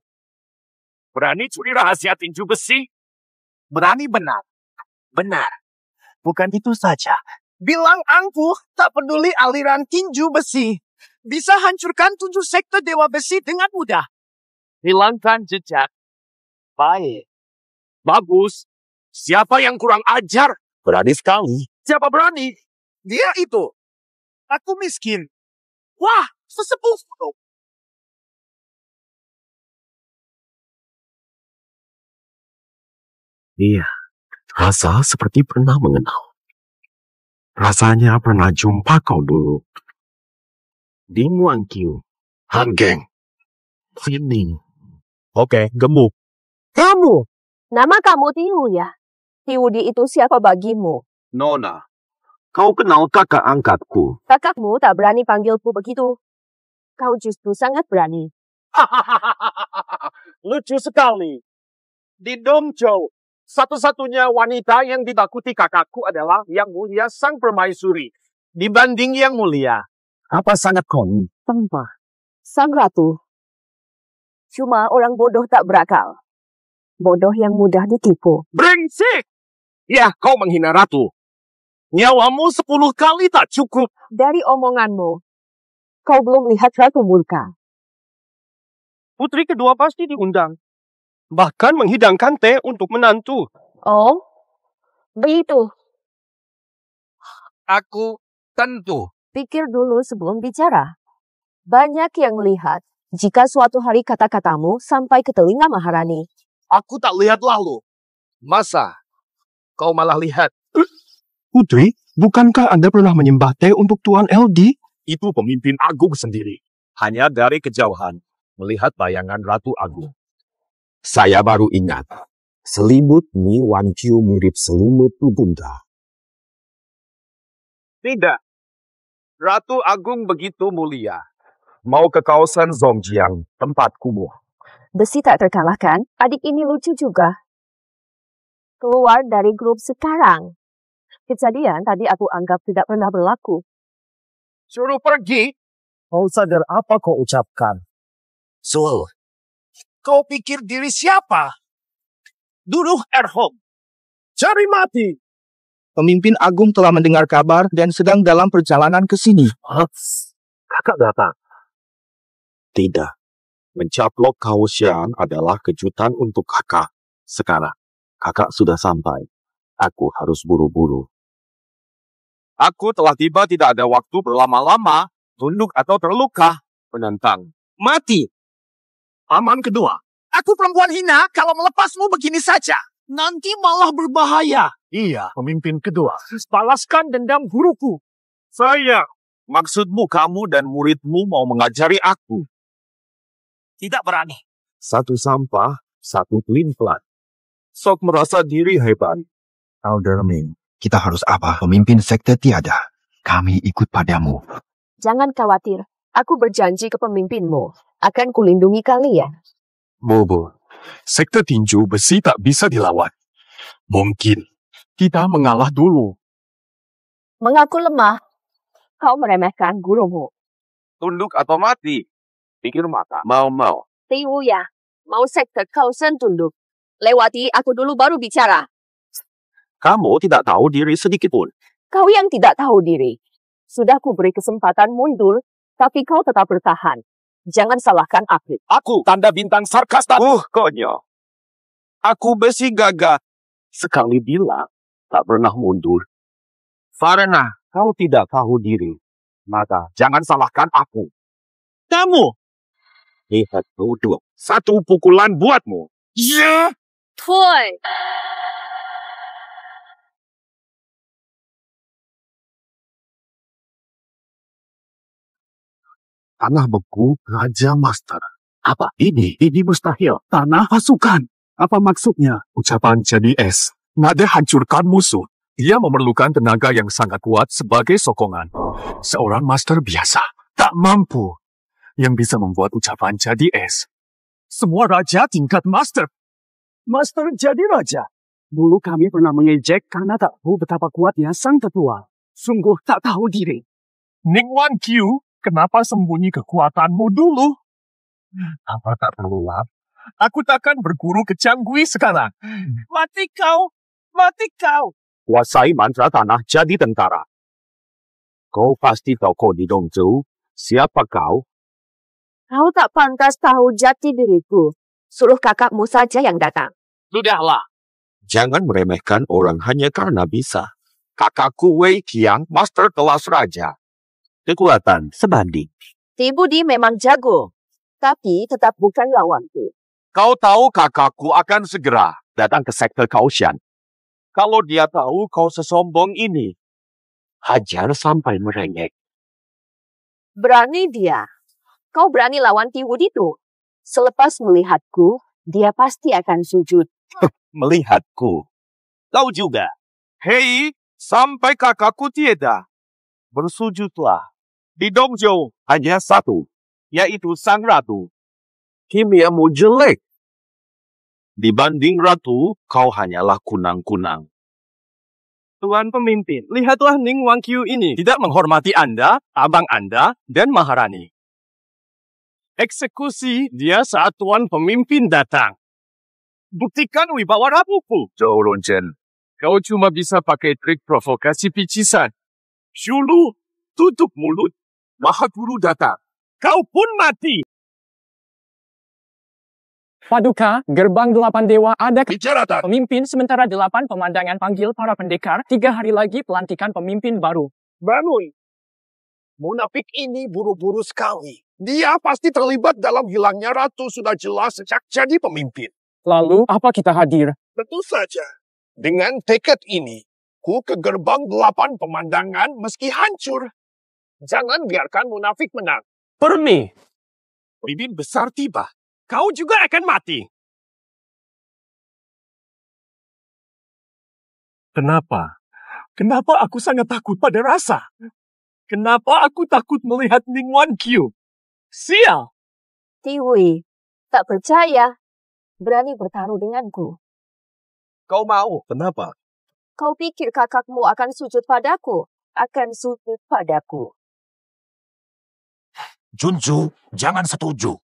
Berani curi rahasia tinju besi? Berani benar. Benar. Bukan itu saja. Bilang angkuh tak peduli aliran tinju besi. Bisa hancurkan 7 sekte dewa besi dengan mudah. Hilangkan jejak. Baik. Bagus. Siapa yang kurang ajar? Berani sekali. Siapa berani? Dia itu. Aku miskin. Wah, sesepuh kuno. Iya, rasa seperti pernah mengenal. Rasanya pernah jumpa kau dulu. Di Muangqiu. Han Geng. Sini. Oke, gemuk. Kamu? Nama kamu Tiu ya? Tiudi itu siapa bagimu? Nona, kau kenal kakak angkatku. Kakakmu tak berani panggilku begitu. Kau justru sangat berani. Lucu sekali. Di Dongzhou, satu-satunya wanita yang ditakuti kakakku adalah Yang Mulia Sang Permaisuri. Dibanding Yang Mulia. Apa sangat kau? Tanpa. Sang Ratu. Cuma orang bodoh tak berakal. Bodoh yang mudah ditipu. Brengsek! Ya, kau menghina ratu. Nyawamu 10 kali tak cukup. Dari omonganmu, kau belum lihat Ratu Murka. Putri kedua pasti diundang. Bahkan menghidangkan teh untuk menantu. Oh, begitu. Aku tentu. Pikir dulu sebelum bicara. Banyak yang melihat jika suatu hari kata-katamu sampai ke telinga Maharani. Aku tak lihat lalu. Masa kau malah lihat? Putri, bukankah Anda pernah menyembah teh untuk Tuan LD? Itu pemimpin agung sendiri. Hanya dari kejauhan, melihat bayangan Ratu Agung. Saya baru ingat, selimut Mi Wanqiu mirip selimut Bunda. Tidak. Ratu Agung begitu mulia. Mau ke kawasan Zhongjiang, tempat kumuh. Besi tak terkalahkan, adik ini lucu juga. Keluar dari grup sekarang. Kejadian tadi aku anggap tidak pernah berlaku. Suruh pergi. Kau sadar apa kau ucapkan? Sul, kau pikir diri siapa? Duruh Erhom. Cari mati. Pemimpin agung telah mendengar kabar dan sedang dalam perjalanan ke sini. Kakak datang. Tidak. Mencaplok Kaohsian adalah kejutan untuk kakak. Sekarang, kakak sudah sampai. Aku harus buru-buru. Aku telah tiba, tidak ada waktu berlama-lama. Tunduk atau terluka. Penentang. Mati. Paman kedua. Aku perempuan hina kalau melepasmu begini saja. Nanti malah berbahaya. Iya, pemimpin kedua. Balaskan dendam guruku. Saya. Maksudmu kamu dan muridmu mau mengajari aku? Tidak berani. Satu sampah, satu pelin-pelan. Sok merasa diri hebat. Alderman, kita harus apa? Pemimpin sekte tiada. Kami ikut padamu. Jangan khawatir, aku berjanji ke pemimpinmu. Akan kulindungi kalian. Bobo, sekte tinju besi tak bisa dilawan. Mungkin kita mengalah dulu. Mengaku lemah, kau meremehkan gurumu. Tunduk atau mati? Pikir mata. Mau. Tiu ya, mau sekte kau tunduk. Lewati aku dulu baru bicara. Kamu tidak tahu diri sedikit pun. Kau yang tidak tahu diri. Sudah kuberi kesempatan mundur, tapi kau tetap bertahan. Jangan salahkan aku. Aku tanda bintang sarkas tadi. Konyol. Aku besi gagah. Sekali bilang, tak pernah mundur. Karena kau tidak tahu diri. Maka jangan salahkan aku. Kamu. Lihat bodoh. Satu pukulan buatmu. Ya. Tuan. Tanah beku Raja Master. Apa? Ini mustahil. Tanah pasukan. Apa maksudnya? Ucapan jadi es. Nada hancurkan musuh. Dia memerlukan tenaga yang sangat kuat sebagai sokongan. Seorang master biasa tak mampu yang bisa membuat ucapan jadi es. Semua raja tingkat master. Master jadi raja. Dulu kami pernah mengejek karena tak tahu betapa kuatnya sang tetua. Sungguh tak tahu diri. Ning Wan Qiu, kenapa sembunyi kekuatanmu dulu? Apa tak perlu lap? Aku takkan berguru ke Canggui sekarang. Mati kau! Mati kau! Kuasai mantra tanah jadi tentara. Kau pasti tahu kau di Dongzhou. Siapa kau? Kau tak pantas tahu jati diriku. Suruh kakakmu saja yang datang. Sudahlah. Jangan meremehkan orang hanya karena bisa. Kakakku Wei Qiang, master kelas raja. Kekuatan sebanding. Tibudi memang jago, tapi tetap bukan lawanku. Kau tahu kakakku akan segera datang ke sektor Kaohsian. Kalau dia tahu kau sesombong ini, hajar sampai merengek. Berani dia. Kau berani lawan Tibudi itu. Selepas melihatku, dia pasti akan sujud. Melihatku. Kau juga. Hei, sampai kakakku tiada. Bersujudlah. Di Dongzhou hanya satu, yaitu Sang Ratu. Kimiamu jelek. Dibanding Ratu, kau hanyalah kunang-kunang. Tuan pemimpin, lihatlah Ning Wan Qiu ini tidak menghormati Anda, abang Anda, dan Maharani. Eksekusi dia saat tuan pemimpin datang. Buktikan wibawa Rapuku. Zhou Ronzhen, kau cuma bisa pakai trik provokasi picisan. Shulu, tutup mulut. Mahaguru datang. Kau pun mati. Paduka, gerbang 8 dewa ada Bicara tak? pemimpin sementara 8 pemandangan panggil para pendekar. 3 hari lagi pelantikan pemimpin baru. Bangun. Munafik ini buru-buru sekali. Dia pasti terlibat dalam hilangnya ratu sudah jelas sejak jadi pemimpin. Lalu, apa kita hadir? Tentu saja. Dengan tekad ini, ku ke gerbang 8 pemandangan meski hancur. Jangan biarkan munafik menang. Permi. Pemimpin besar tiba. Kau juga akan mati. Kenapa? Kenapa aku sangat takut pada rasa? Kenapa aku takut melihat Ning Wan Qiu? Sial! Tiwi, tak percaya. Berani bertaruh denganku. Kau mau? Kenapa? Kau pikir kakakmu akan sujud padaku? Akan sujud padaku. Junju, jangan setuju.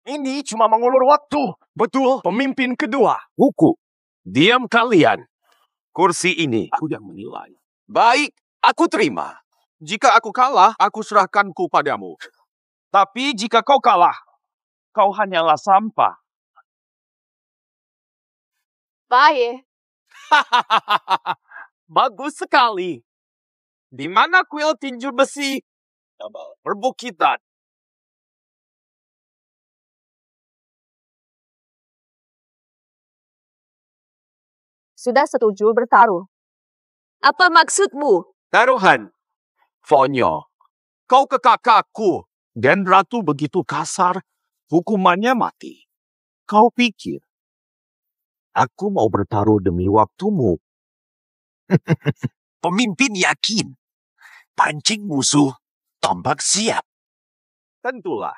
Ini cuma mengulur waktu. Betul, pemimpin kedua. Buku. Diam kalian. Kursi ini aku yang menilai. Baik, aku terima. Jika aku kalah, aku serahkan padamu. Tapi jika kau kalah, kau hanyalah sampah. Baik. Bagus sekali. Di mana kuil tinju besi? Perbukitan. Sudah setuju bertaruh. Apa maksudmu? Taruhan. Fonyo, kau ke kakakku. Dan ratu begitu kasar, hukumannya mati. Kau pikir, aku mau bertaruh demi waktumu? Pemimpin yakin. Pancing musuh, tombak siap. Tentulah.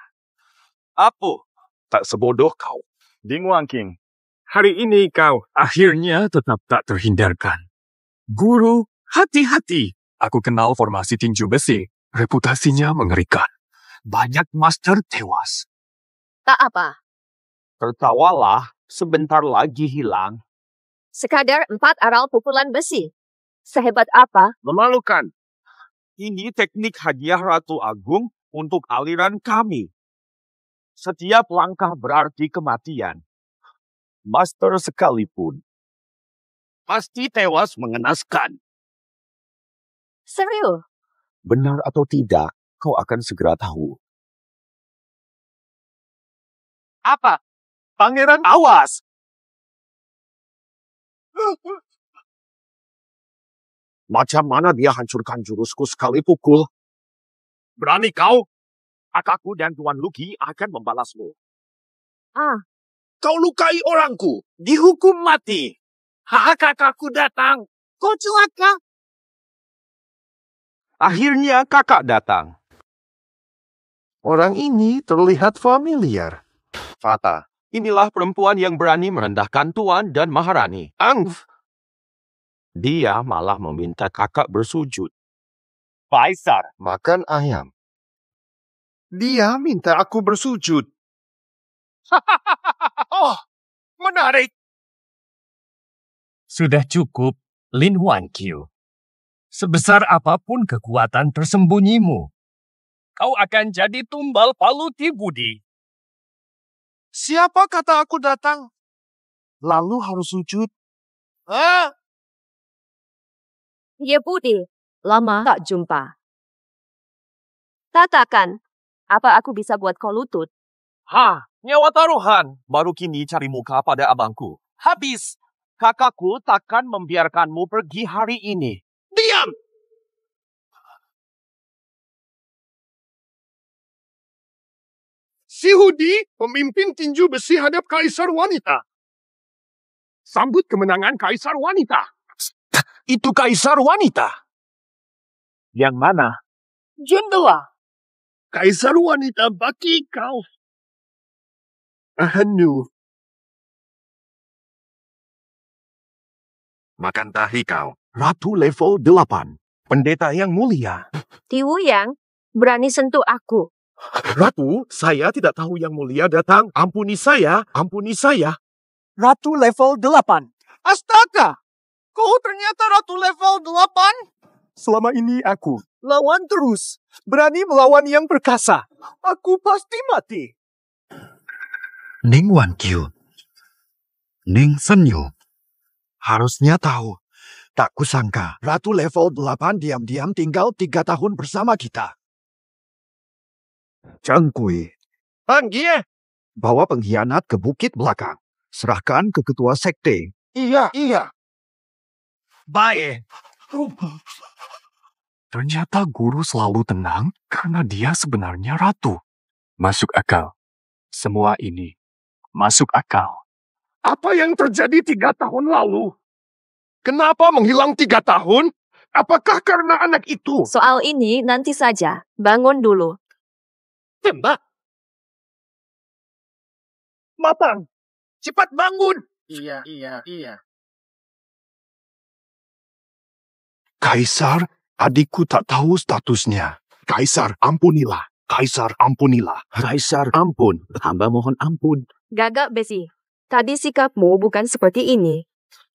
Apa? Tak sebodoh kau. Ding Wangking, hari ini kau akhirnya tetap tak terhindarkan. Guru, hati-hati. Aku kenal formasi tinju besi. Reputasinya mengerikan. Banyak master tewas. Tak apa. Tertawalah, sebentar lagi hilang. Sekadar 4 aral pukulan besi. Sehebat apa? Memalukan. Ini teknik hadiah Ratu Agung untuk aliran kami. Setiap langkah berarti kematian. Master sekalipun pasti tewas mengenaskan. Serius? Benar atau tidak, kau akan segera tahu. Apa? Pangeran, awas! Macam mana dia hancurkan jurusku sekali pukul? Berani kau? Kakakku dan Tuan Luki akan membalasmu. Kau lukai orangku. Dihukum mati. Kakakku datang. Kau celaka. Akhirnya kakak datang. Orang ini terlihat familiar. Fata, inilah perempuan yang berani merendahkan Tuan dan Maharani. Angf! Dia malah meminta kakak bersujud. Kaisar. Makan ayam. Dia minta aku bersujud. Oh, menarik. Sudah cukup, Lin Huangqiu. Sebesar apapun kekuatan tersembunyimu, kau akan jadi tumbal Palu Ti Budi. Siapa kata aku datang? Lalu harus sujud? Ah, Ya Budi, lama tak jumpa. Katakan, apa aku bisa buat kau lutut? Nyawa taruhan. Baru kini cari muka pada abangku. Habis. Kakakku takkan membiarkanmu pergi hari ini. diam! Si Hudi, pemimpin tinju besi hadap kaisar wanita. Sambut kemenangan kaisar wanita. Itu kaisar wanita. Yang mana? Jendela. Kaisar wanita bagi kau. Ahanu. Makan tahi kau. Ratu level 8. Pendeta yang mulia. Tiwu Yang, berani sentuh aku. Ratu, saya tidak tahu yang mulia datang. Ampuni saya, ampuni saya. Ratu level 8. Astaga! Kau ternyata ratu level 8? Selama ini aku lawan terus. Berani melawan yang perkasa. Aku pasti mati. Ning Huangqiu. Ning Senyu. Harusnya tahu. Tak kusangka Ratu level 8 diam-diam tinggal 3 tahun bersama kita. Zhang Kui, Panggil. bawa pengkhianat ke bukit belakang. Serahkan ke ketua sekte. Iya. Baik. Ternyata guru selalu tenang karena dia sebenarnya ratu. Masuk akal. Semua ini masuk akal. Apa yang terjadi 3 tahun lalu? Kenapa menghilang 3 tahun? Apakah karena anak itu? Soal ini nanti saja. Bangun dulu. Tembak. Matang. Cepat bangun. Iya. Kaisar, adikku tak tahu statusnya. Kaisar, ampunilah. Kaisar, ampunilah. Kaisar, ampun. Hamba mohon ampun. Gagak besi. Tadi sikapmu bukan seperti ini.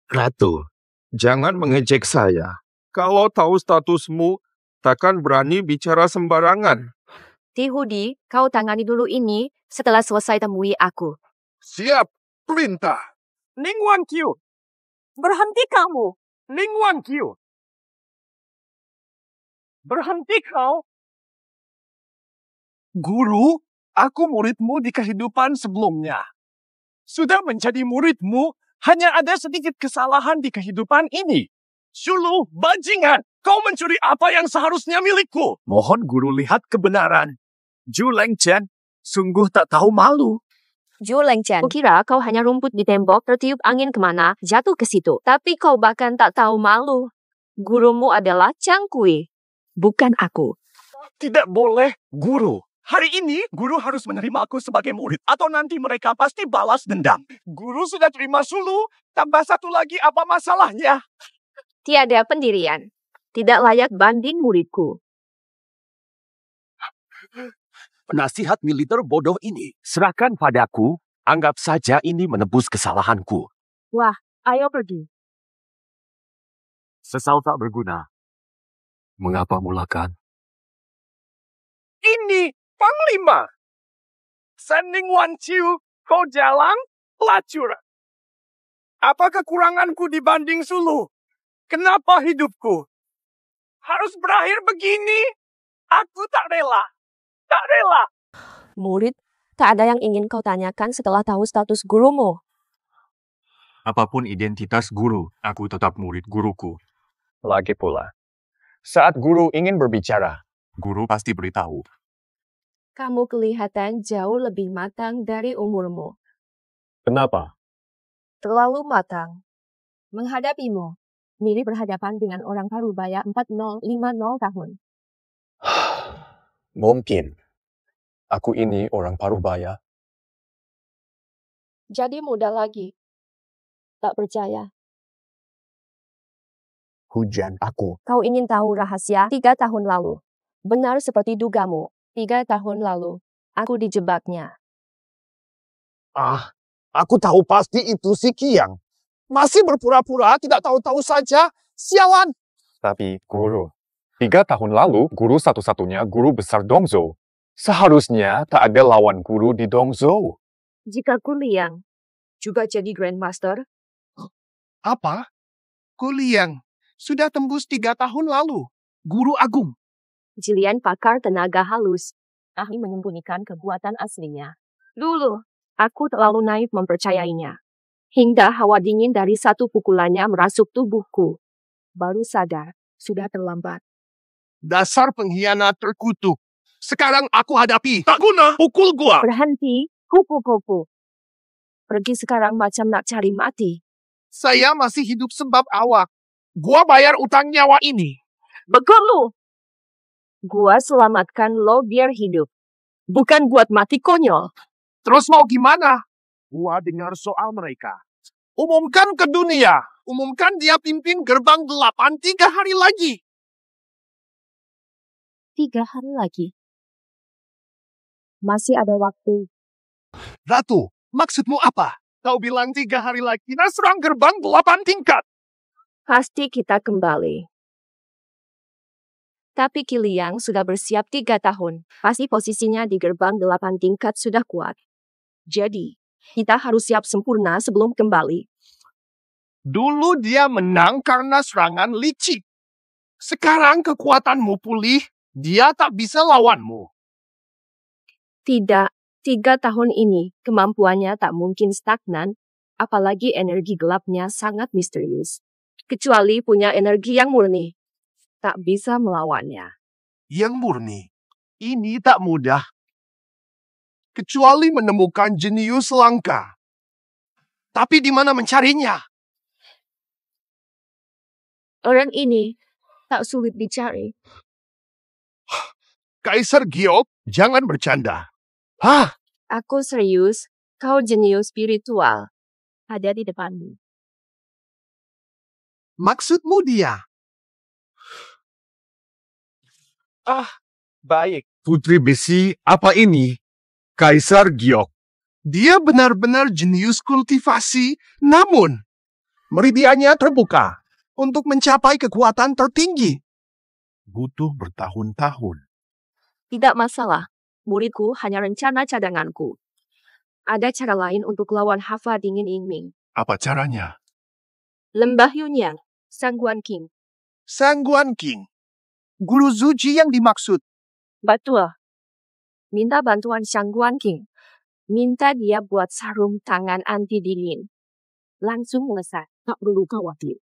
Ratu, jangan mengejek saya. Kalau tahu statusmu, takkan berani bicara sembarangan. Ti Hudi, kau tangani dulu ini setelah selesai temui aku. Siap. Perintah. Ning Huangqiu. Berhenti kamu. Ning Huangqiu. Berhenti kau. Guru, aku muridmu di kehidupan sebelumnya. Sudah menjadi muridmu, hanya ada sedikit kesalahan di kehidupan ini. Sulu, bajingan. Kau mencuri apa yang seharusnya milikku. Mohon guru lihat kebenaran. Ju Lengchen sungguh tak tahu malu. Ju Lengchen, kukira kau hanya rumput di tembok tertiup angin kemana, jatuh ke situ. Tapi kau bahkan tak tahu malu. Gurumu adalah Zhang Kui, bukan aku. Tidak boleh, guru. Hari ini, guru harus menerima aku sebagai murid. Atau nanti mereka pasti balas dendam. Guru sudah terima Sulu. Tambah satu lagi, apa masalahnya? Tiada pendirian. Tidak layak banding muridku. Penasihat militer bodoh ini. Serahkan padaku. Anggap saja ini menebus kesalahanku. Wah, ayo pergi. Sesal tak berguna. Mengapa mulakan? Ini Panglima. Sanding Huangqiu, kau jalan, pelacur. Apa kekuranganku dibanding Sulu? Kenapa hidupku harus berakhir begini? Aku tak rela. Tak rela. Murid, tak ada yang ingin kau tanyakan setelah tahu status gurumu. Apapun identitas guru, aku tetap murid guruku. Lagi pula, saat guru ingin berbicara, guru pasti beritahu. Kamu kelihatan jauh lebih matang dari umurmu. Kenapa? Terlalu matang. Menghadapimu, mirip berhadapan dengan orang Parubaya 4050 tahun. Mungkin. Aku ini orang Parubaya. Jadi muda lagi. Tak percaya. hujan aku. Kau ingin tahu rahasia 3 tahun lalu? Benar seperti dugamu. 3 tahun lalu, aku dijebaknya. Aku tahu pasti itu si Kiang. Masih berpura-pura tidak tahu-tahu saja. Sialan. Tapi, Guru, 3 tahun lalu, Guru satu-satunya guru besar Dongzhou. Seharusnya tak ada lawan Guru di Dongzhou. Jika Kuliang juga jadi Grandmaster, Apa? Kuliang sudah tembus 3 tahun lalu. Guru Agung. Jilian pakar tenaga halus, ahli menyembunyikan kekuatan aslinya. Dulu, aku terlalu naif mempercayainya. Hingga hawa dingin dari satu pukulannya merasuk tubuhku. Baru sadar, sudah terlambat. Dasar pengkhianat terkutuk. Sekarang aku hadapi. Tak guna, pukul gua. Berhenti, kupu-kupu. Pergi sekarang macam nak cari mati. Saya masih hidup sebab awak. Gua bayar utang nyawa ini. Begulu! Gua selamatkan lo biar hidup. Bukan buat mati konyol. Terus mau gimana? Gua dengar soal mereka. Umumkan ke dunia. Umumkan dia pimpin gerbang 8 3 hari lagi. 3 hari lagi. Masih ada waktu. Ratu, maksudmu apa? Kau bilang 3 hari lagi nah serang gerbang 8 tingkat. Pasti kita kembali. Tapi Kiliang sudah bersiap 3 tahun. Pasti posisinya di gerbang 8 tingkat sudah kuat. Jadi, kita harus siap sempurna sebelum kembali. Dulu dia menang karena serangan licik. Sekarang kekuatanmu pulih, dia tak bisa lawanmu. Tidak, 3 tahun ini kemampuannya tak mungkin stagnan, apalagi energi gelapnya sangat misterius. Kecuali punya energi yang murni. Tak bisa melawannya. Yang murni, ini tak mudah. Kecuali menemukan jenius langka. Tapi di mana mencarinya? Orang ini tak sulit dicari. Kaisar Giok, jangan bercanda. Aku serius, kau jenius spiritual. Ada di depanmu. Maksudmu dia? Baik. Putri besi, apa ini? Kaisar Giok. Dia benar-benar jenius kultivasi, namun meridiannya terbuka untuk mencapai kekuatan tertinggi. Butuh bertahun-tahun. Tidak masalah. Muridku hanya rencana cadanganku. Ada cara lain untuk lawan Hafa Dingin Ingming. Apa caranya? Lembah Yunyang, Sangguan King. Sangguan King. Guru Zuji yang dimaksud. Betul. Minta bantuan Sangguan King. Minta dia buat sarung tangan anti dingin. Langsung melesat. Tak perlu khawatir.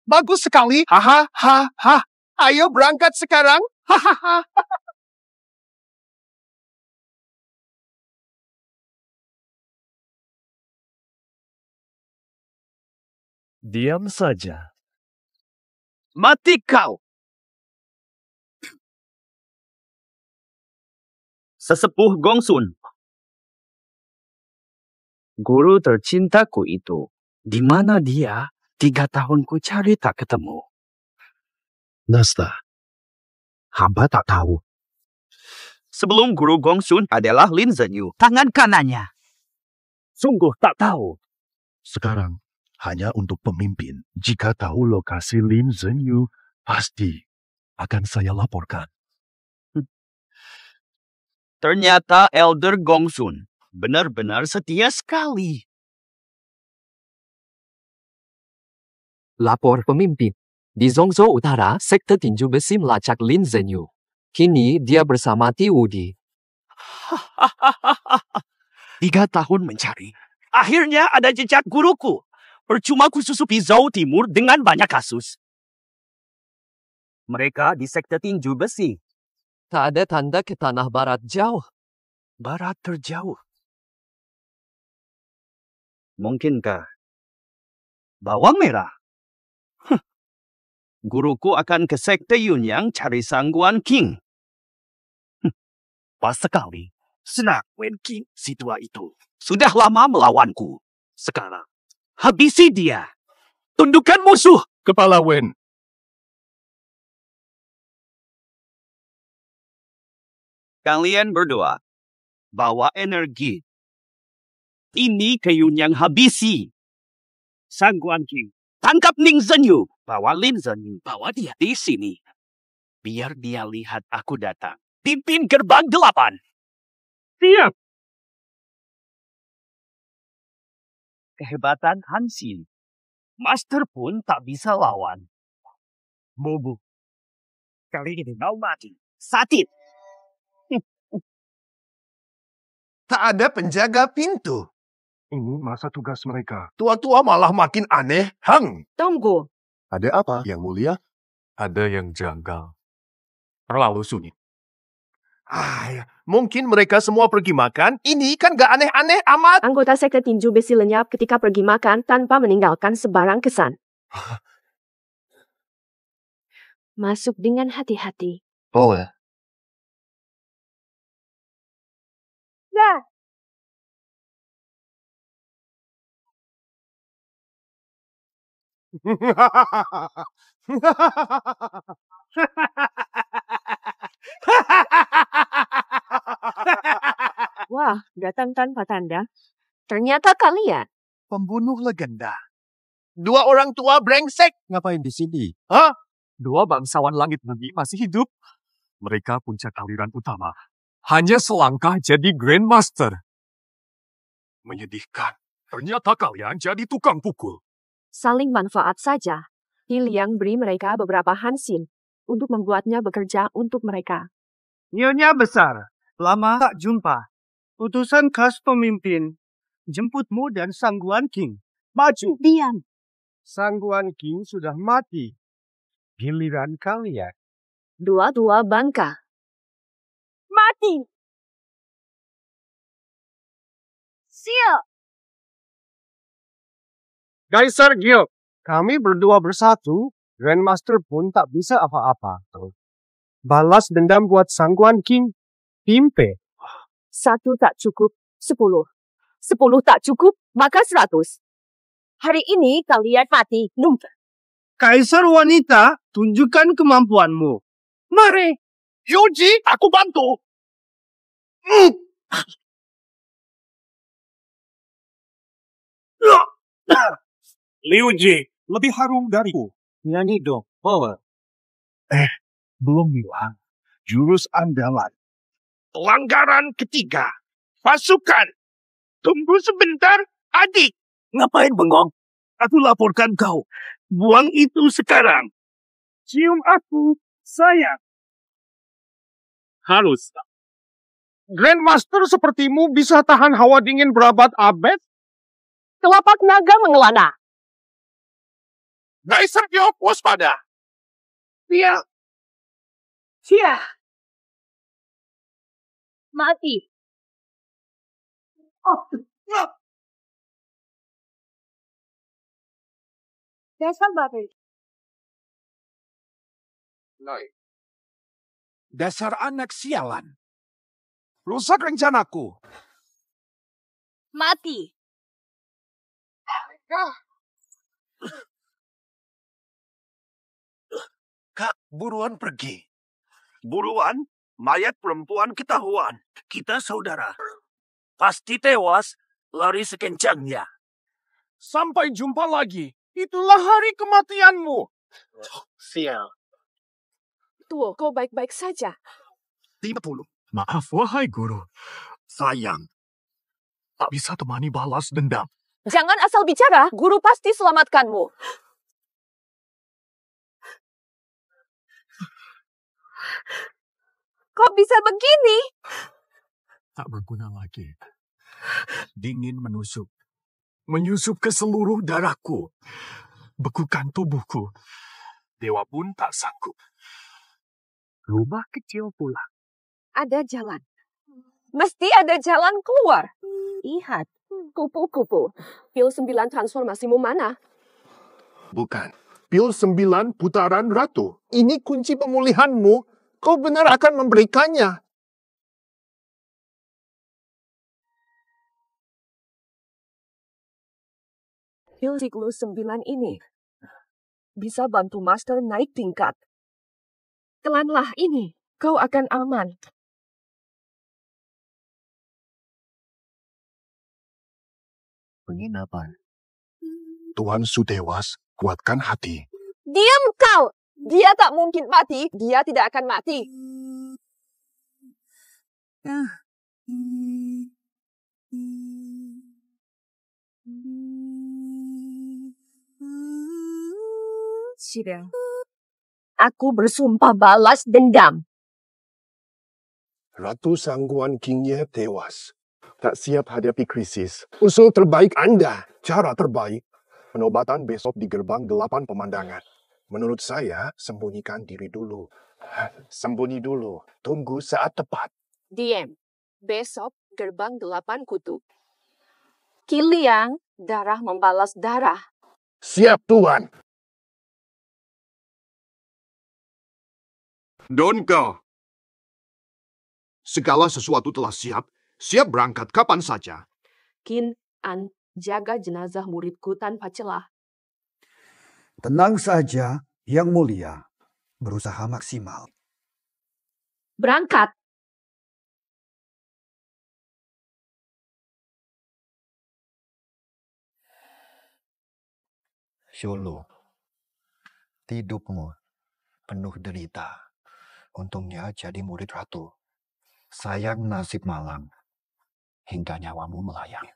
Bagus sekali. Hahaha. Ayo berangkat sekarang. Hahaha. Diam saja. Mati kau! Sesepuh Gongsun. Guru tercintaku itu, di mana dia? 3 tahun ku cari tak ketemu. Nasta, hamba tak tahu. Sebelum Guru Gongsun adalah Lin Zhenyu, tangan kanannya. Sungguh tak tahu. Sekarang hanya untuk pemimpin. Jika tahu lokasi Lin Zhenyu, pasti akan saya laporkan. Ternyata Elder Gongsun benar-benar setia sekali. Lapor pemimpin. Di Zhongzhou Utara, sekte tinju besi melacak Lin Zhenyu. Kini dia bersama Ti Wudi. 3 tahun mencari. Akhirnya ada jejak guruku. Percuma ku susupi Zhou Timur dengan banyak kasus. Mereka di sekte tinju besi. Tak ada tanda ke tanah barat jauh. Barat terjauh. Mungkinkah bawang merah? Guruku akan ke sekte Yunyang cari Sangguan King. Pas sekali. Senang Wen King si tua itu. Sudah lama melawanku. Sekarang habisi dia. Tundukkan musuh. Kepala Wen, Kalian berdua bawa energi. Ini kayu yang habisi. Sangguan King, tangkap Ling Zenyu. Bawa Lin Zenyu, bawa dia di sini. Biar dia lihat aku datang. Pimpin gerbang 8. Siap. Kehebatan Hansin. Master pun tak bisa lawan. Bobo. Kali ini mau mati. Satit. Tak ada penjaga pintu. Ini masa tugas mereka. Tua-tua malah makin aneh. Hang. Tunggu. Ada apa, Yang Mulia? Ada yang janggal. Terlalu sunyi. Mungkin mereka semua pergi makan. Ini kan gak aneh-aneh amat. Anggota sekte tinju besi lenyap ketika pergi makan tanpa meninggalkan sebarang kesan. Masuk dengan hati-hati. Oh ya. Dah. Wah, datang tanpa tanda. Ternyata kalian. Pembunuh legenda. 2 orang tua brengsek. Ngapain di sini? Hah? 2 bangsawan langit bumi masih hidup. Mereka puncak aliran utama. Hanya selangkah jadi Grandmaster. Menyedihkan. Ternyata kalian jadi tukang pukul. Saling manfaat saja. Liang beri mereka beberapa hansin untuk membuatnya bekerja untuk mereka. Nyonya besar, lama tak jumpa. Utusan khas pemimpin. Jemputmu dan Sangguan King. Maju. Diam. Sangguan King sudah mati. Giliran kalian. Dua-dua bangka. Mati. Siap. Kaisar Guild, kami berdua bersatu, Grandmaster pun tak bisa apa-apa. Balas dendam buat Sangguan King, Pimpe. 1 tak cukup, 10. 10 tak cukup, maka 100. Hari ini kalian mati. Kaisar wanita, tunjukkan kemampuanmu. Mari. Yuji, aku bantu. Liuji, lebih harum dariku. Nyanyi dong, power. Belum bilang. Jurus andalan. Pelanggaran ketiga. Pasukan. Tunggu sebentar, adik. Ngapain bengong? Aku laporkan kau. Buang itu sekarang. Cium aku, sayang. Harus. Grandmaster sepertimu bisa tahan hawa dingin berabad-abad? Telapak naga mengelana. Kaisar Gyo, waspada. Iya. Sia. Mati. Dasar babi. Dasar anak sialan. Rusak rencanaku. Mati. Kak, buruan pergi. Buruan, mayat perempuan ketahuan. Kita saudara. Pasti tewas, lari sekencangnya. Sampai jumpa lagi. Itulah hari kematianmu. Sial. Tuh, kau baik-baik saja. 50. Maaf, wahai guru. Sayang. Tak bisa temani balas dendam. Jangan asal bicara, guru pasti selamatkanmu. Kok bisa begini? Tak berguna lagi. Dingin menusuk. Menyusup ke seluruh darahku. Bekukan tubuhku. Dewa pun tak sanggup. Rumah kecil pula. Ada jalan. Mesti ada jalan keluar. Lihat, kupu-kupu. Pil 9 transformasimu mana? Bukan. Pil 9 putaran ratu. Ini kunci pemulihanmu. Kau benar akan memberikannya. Pil siklus 9 ini bisa bantu Master naik tingkat. Telanlah ini, kau akan aman. penginapan. Tuan Sudewas, kuatkan hati. Diam kau! Dia tak mungkin mati. Dia tidak akan mati. Aku bersumpah balas dendam. Ratu Sangguan Kingnya tewas. Tak siap hadapi krisis. Usul terbaik Anda. Cara terbaik. Penobatan besok di gerbang 8 pemandangan. Menurut saya, sembunyikan diri dulu. Sembunyi dulu. Tunggu saat tepat. Diam. Besok gerbang 8 kutub. Kiliang, darah membalas darah. Siap, Tuan. Donka. Segala sesuatu telah siap. Siap berangkat kapan saja. Kin An, jaga jenazah muridku tanpa celah. Tenang saja, Yang Mulia. Berusaha maksimal. Berangkat. Sholo, hidupmu penuh derita. Untungnya jadi murid ratu. Sayang nasib malang. Hingga nyawamu melayang.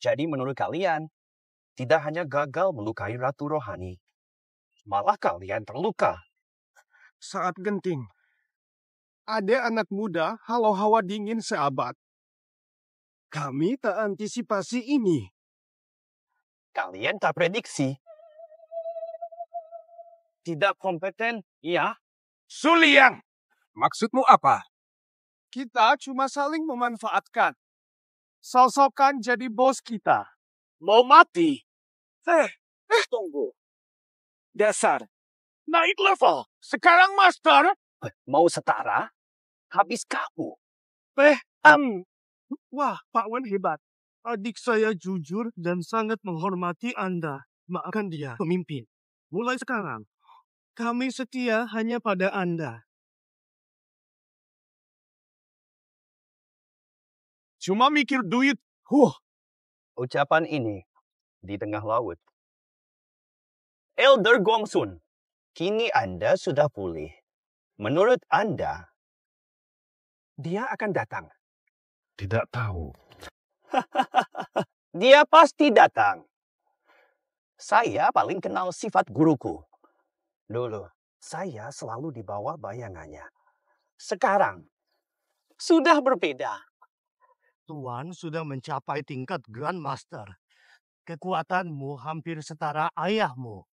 Jadi menurut kalian, tidak hanya gagal melukai Ratu Rohani, malah kalian terluka. Saat genting. Ada anak muda halau hawa dingin seabad. Kami tak antisipasi ini. Kalian tak prediksi. Tidak kompeten, ya? Suliang! Maksudmu apa? Kita cuma saling memanfaatkan. Sosokan jadi bos kita. Mau mati? Tunggu. Dasar. Naik level. Sekarang master. Mau setara? Habis kamu. Wah, Pak Wan hebat. Adik saya jujur dan sangat menghormati Anda. Maafkan dia, pemimpin. Mulai sekarang, kami setia hanya pada Anda. Cuma mikir duit. Ucapan ini di tengah laut. Elder Gongsun, kini Anda sudah pulih. Menurut Anda, dia akan datang? Tidak tahu. Dia pasti datang. Saya paling kenal sifat guruku. Dulu, saya selalu di bawah bayangannya. Sekarang, sudah berbeda. Tuan sudah mencapai tingkat Grand Master. Kekuatanmu hampir setara ayahmu.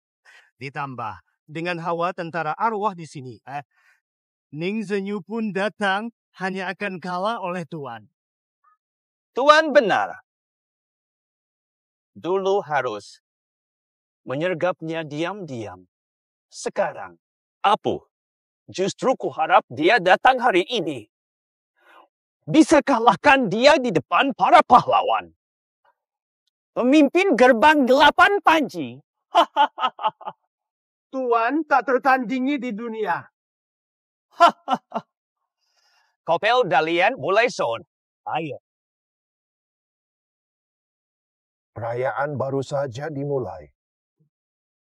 Ditambah dengan hawa tentara arwah di sini. Ning Zenyu pun datang hanya akan kalah oleh Tuan. Tuan benar. Dulu harus menyergapnya diam-diam. Sekarang, apa? Justru kuharap dia datang hari ini. Bisa kalahkan dia di depan para pahlawan. Pemimpin gerbang 8 panji. Tuan tak tertandingi di dunia. Kopel Dalian mulai son. Ayo. Perayaan baru saja dimulai.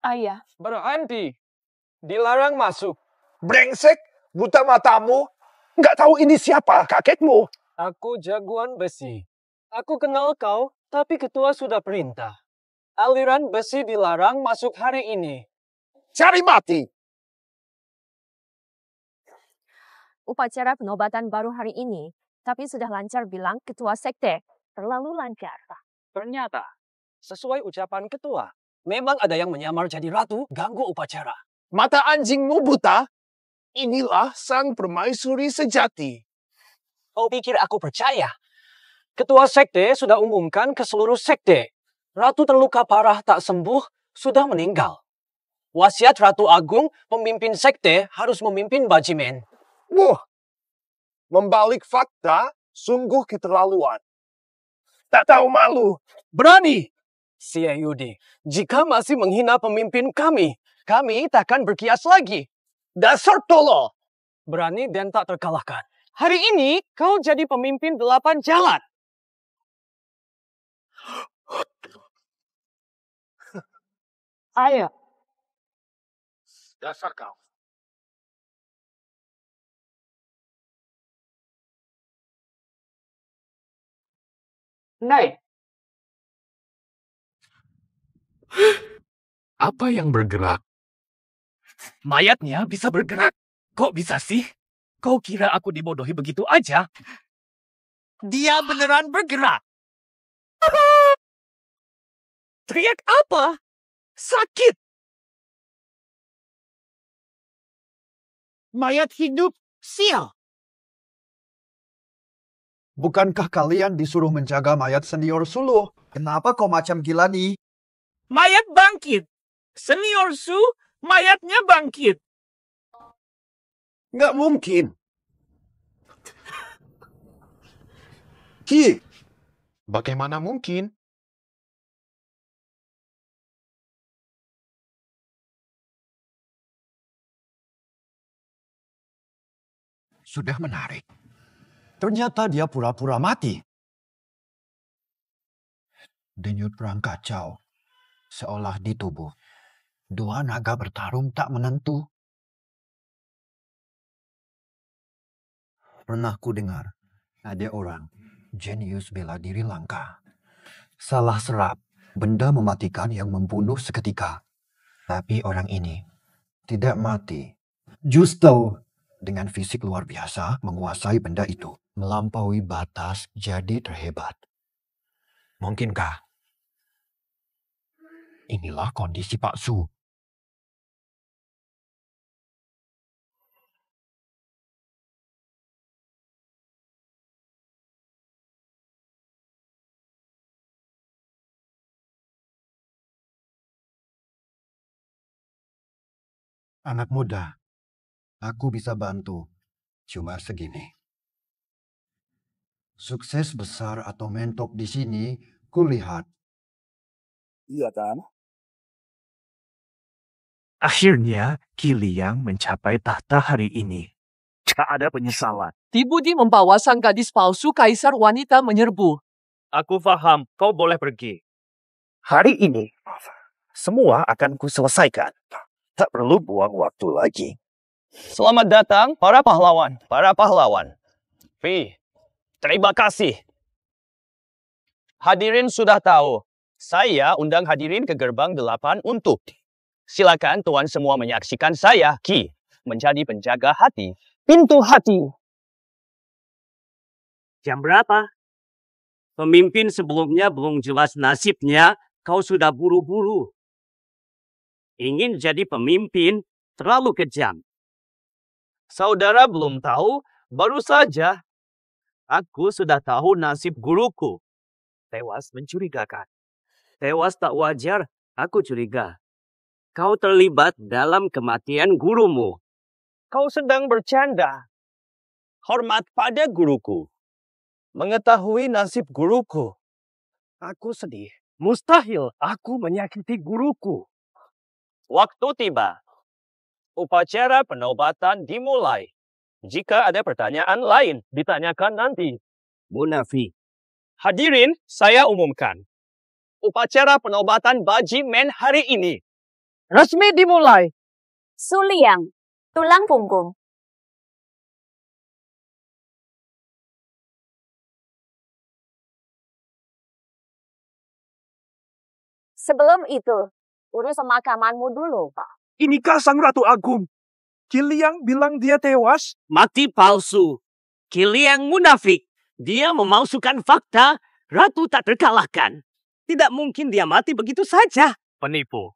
Ayah. Berhenti. Dilarang masuk. Brengsek, buta matamu. Nggak tahu ini siapa, kakekmu. Aku jagoan besi. Aku kenal kau, tapi ketua sudah perintah. Aliran besi dilarang masuk hari ini. Cari mati. Upacara penobatan baru hari ini, tapi sudah lancar bilang ketua sekte. Terlalu lancar. Ternyata, sesuai ucapan ketua, memang ada yang menyamar jadi ratu ganggu upacara. Mata anjingmu buta? Inilah sang permaisuri sejati. Kau pikir aku percaya? Ketua sekte sudah umumkan ke seluruh sekte. Ratu terluka parah tak sembuh, sudah meninggal. Wasiat Ratu Agung, pemimpin sekte harus memimpin bajimen. Wah, membalik fakta sungguh keterlaluan. Tak tahu malu. Berani. Sia Yudi, jika masih menghina pemimpin kami, kami takkan berkias lagi. Dasar tolol! Berani dan tak terkalahkan. Hari ini kau jadi pemimpin 8 jalan. Ayo. Dasar kau. Naik. Apa yang bergerak? Mayatnya bisa bergerak. Kok bisa sih? Kau kira aku dibodohi begitu aja? Dia beneran bergerak. Teriak apa? Sakit. Mayat hidup sial. Bukankah kalian disuruh menjaga mayat senior Sulu? Kenapa kau macam gila nih? Mayat bangkit. Senior Su, mayatnya bangkit. Nggak mungkin. Ki, Bagaimana mungkin? sudah menarik. Ternyata dia pura-pura mati. Denyut perang kacau. Seolah di tubuh. Dua naga bertarung tak menentu. Pernah ku dengar, ada orang, jenius bela diri langka. Salah serap, benda mematikan yang membunuh seketika. Tapi orang ini tidak mati. Justru dengan fisik luar biasa menguasai benda itu. Melampaui batas jadi terhebat. Mungkinkah inilah kondisi Pak Su? Anak muda, aku bisa bantu. Cuma segini. Sukses besar atau mentok di sini, kulihat. Iya kan? Akhirnya, Qi Liang mencapai tahta hari ini. Tak ada penyesalan. Tibudi membawa sang gadis palsu kaisar wanita menyerbu. Aku faham, kau boleh pergi. Hari ini, semua akan kuselesaikan. Tak perlu buang waktu lagi. Selamat datang para pahlawan. Terima kasih. Hadirin sudah tahu. Saya undang hadirin ke gerbang 8 untuk. Silakan tuan semua menyaksikan saya, Qi, menjadi penjaga hati. Pintu hati. Jam berapa? Pemimpin sebelumnya belum jelas nasibnya, kau sudah buru-buru. Ingin jadi pemimpin terlalu kejam. Saudara belum tahu, baru saja. Aku sudah tahu nasib guruku. Tewas mencurigakan. Tewas tak wajar, aku curiga. Kau terlibat dalam kematian gurumu. Kau sedang bercanda. Hormat pada guruku. Mengetahui nasib guruku. Aku sedih. Mustahil aku menyakiti guruku. Waktu tiba. Upacara penobatan dimulai. Jika ada pertanyaan lain, ditanyakan nanti. Munafik. Hadirin, saya umumkan. Upacara penobatan Baji Men hari ini. Resmi dimulai. Su Liang, tulang punggung. Sebelum itu, urus pemakamanmu dulu. Inikah Sang Ratu Agung? Qi Liang bilang dia tewas? Mati palsu. Qi Liang munafik. Dia memalsukan fakta. Ratu tak terkalahkan. Tidak mungkin dia mati begitu saja. Penipu.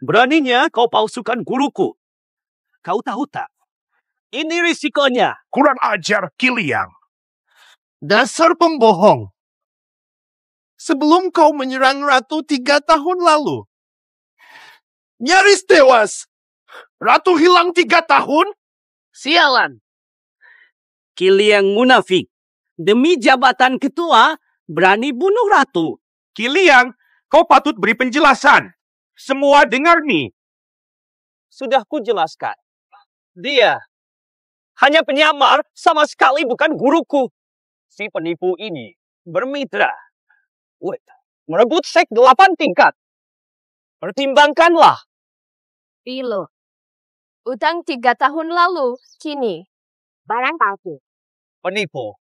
Beraninya kau palsukan guruku. Kau tahu tak? Ini risikonya. Kurang ajar, Qi Liang. Dasar pembohong. Sebelum kau menyerang Ratu 3 tahun lalu, nyaris tewas. Ratu hilang 3 tahun? Sialan. Qi Liang munafik. Demi jabatan ketua, berani bunuh ratu. Qi Liang, kau patut beri penjelasan. Semua dengar nih. Sudah kujelaskan. Dia hanya penyamar, sama sekali bukan guruku. Si penipu ini bermitra. Merebut sek 8 tingkat. Pertimbangkanlah. Pilo. Utang 3 tahun lalu, kini. Barang palsu. Penipu.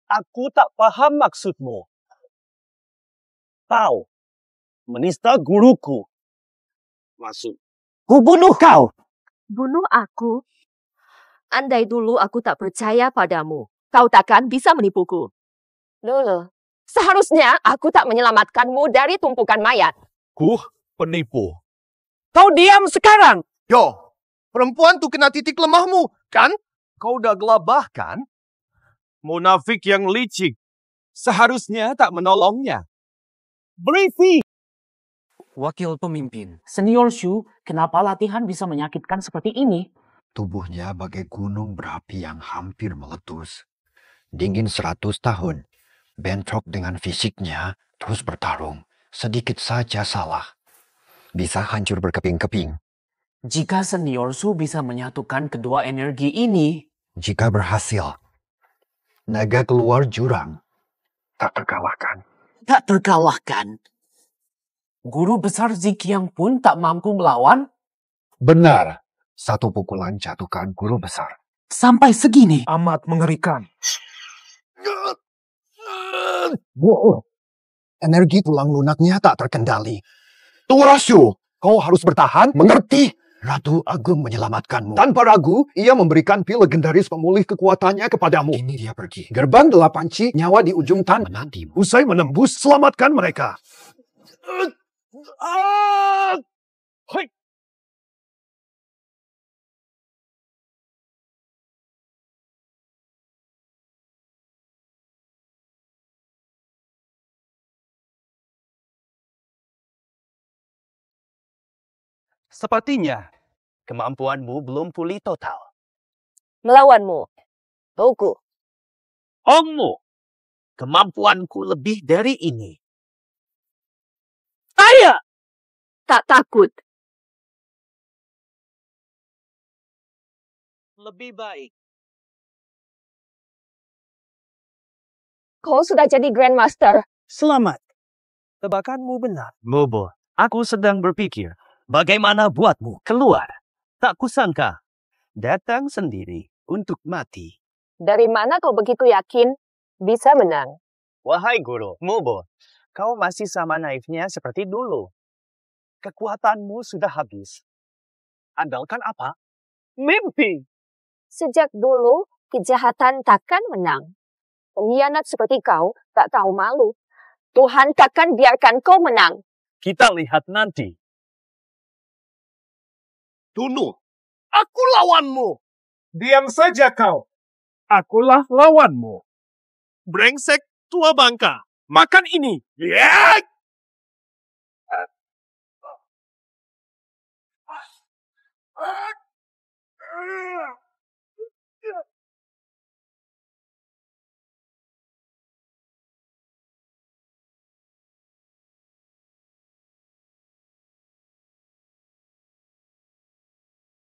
Aku tak paham maksudmu. Kau menista guruku. Masuk. Ku bunuh kau. Bunuh aku? Andai dulu aku tak percaya padamu, kau takkan bisa menipuku. Dulu, seharusnya aku tak menyelamatkanmu dari tumpukan mayat. Ku penipu. Kau diam sekarang. Yo, perempuan tuh kena titik lemahmu, kan? Kau udah gelabah, kan? Munafik yang licik. Seharusnya tak menolongnya. Briefing. Wakil pemimpin. Senior Shu, kenapa latihan bisa menyakitkan seperti ini? Tubuhnya bagai gunung berapi yang hampir meletus. Dingin 100 tahun. Bentrok dengan fisiknya, terus bertarung. Sedikit saja salah. Bisa hancur berkeping-keping. Jika Senior Shu bisa menyatukan kedua energi ini, jika berhasil, naga keluar jurang. Tak terkalahkan. Tak terkalahkan. Guru besar Ziqiang pun tak mampu melawan? Benar. Satu pukulan jatuhkan guru besar. Sampai segini. Amat mengerikan. Wow. Energi tulang lunaknya tak terkendali. Tuarasu, kau harus bertahan, mengerti? Ratu Agung menyelamatkanmu. Tanpa ragu, ia memberikan pil legendaris pemulih kekuatannya kepadamu. Ini dia pergi. Gerbang 8 Ci, nyawa di ujung tan menantimu. Usai menembus, selamatkan mereka. Hei. Sepertinya kemampuanmu belum pulih total. Melawanmu. Toku. Ongmu, kemampuanku lebih dari ini. Saya tak takut. Lebih baik. Kau sudah jadi Grandmaster. Selamat. Tebakanmu benar. Mobo, aku sedang berpikir. Bagaimana buatmu keluar? Tak kusangka. Datang sendiri untuk mati. Dari mana kau begitu yakin bisa menang? Wahai guru, Mobo, kau masih sama naifnya seperti dulu. Kekuatanmu sudah habis. Andalkan apa? Mimpi. Sejak dulu, kejahatan takkan menang. Pengkhianat seperti kau tak tahu malu. Tuhan takkan biarkan kau menang. Kita lihat nanti. Tunu, aku lawanmu. Diam saja kau. Akulah lawanmu. Brengsek tua bangka. Makan ini. Yeah!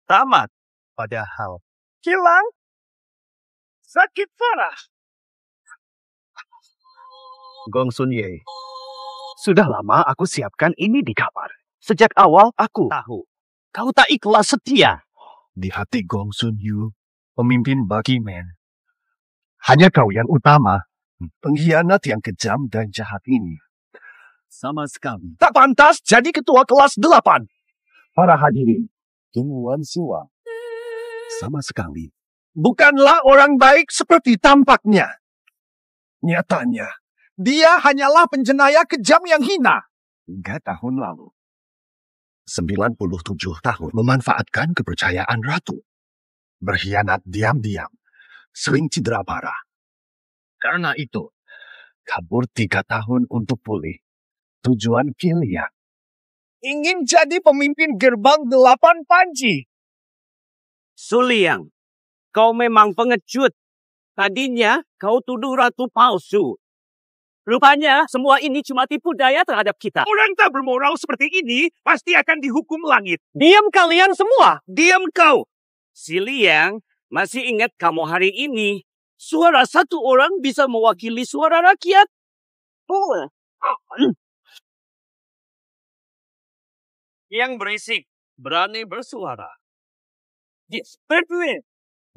Tamat. Padahal. Hilang. Sakit parah. Gong Sun Ye. Sudah lama aku siapkan ini di kamar. Sejak awal aku tahu. Kau tak ikhlas setia. Di hati Gong Sun Yu, pemimpin Buckyman. Hanya kau yang utama. Pengkhianat yang kejam dan jahat ini. Sama sekali. Tak pantas jadi ketua kelas 8. Para hadirin. Tumuan Siwa. Sama sekali. Bukanlah orang baik seperti tampaknya. Nyatanya, dia hanyalah penjenayah kejam yang hina. 3 tahun lalu. 97 tahun memanfaatkan kepercayaan ratu. Berkhianat diam-diam. Sering cedera parah. Karena itu, kabur 3 tahun untuk pulih. Tujuan pilihan. Ingin jadi pemimpin gerbang 8 Panji. Suliang, kau memang pengecut. Tadinya kau tuduh ratu palsu. Rupanya semua ini cuma tipu daya terhadap kita. Orang tak bermoral seperti ini pasti akan dihukum langit. Diam kalian semua! Diam kau! Si Liang, masih ingat kamu hari ini? Suara satu orang bisa mewakili suara rakyat. Yang berisik, berani bersuara.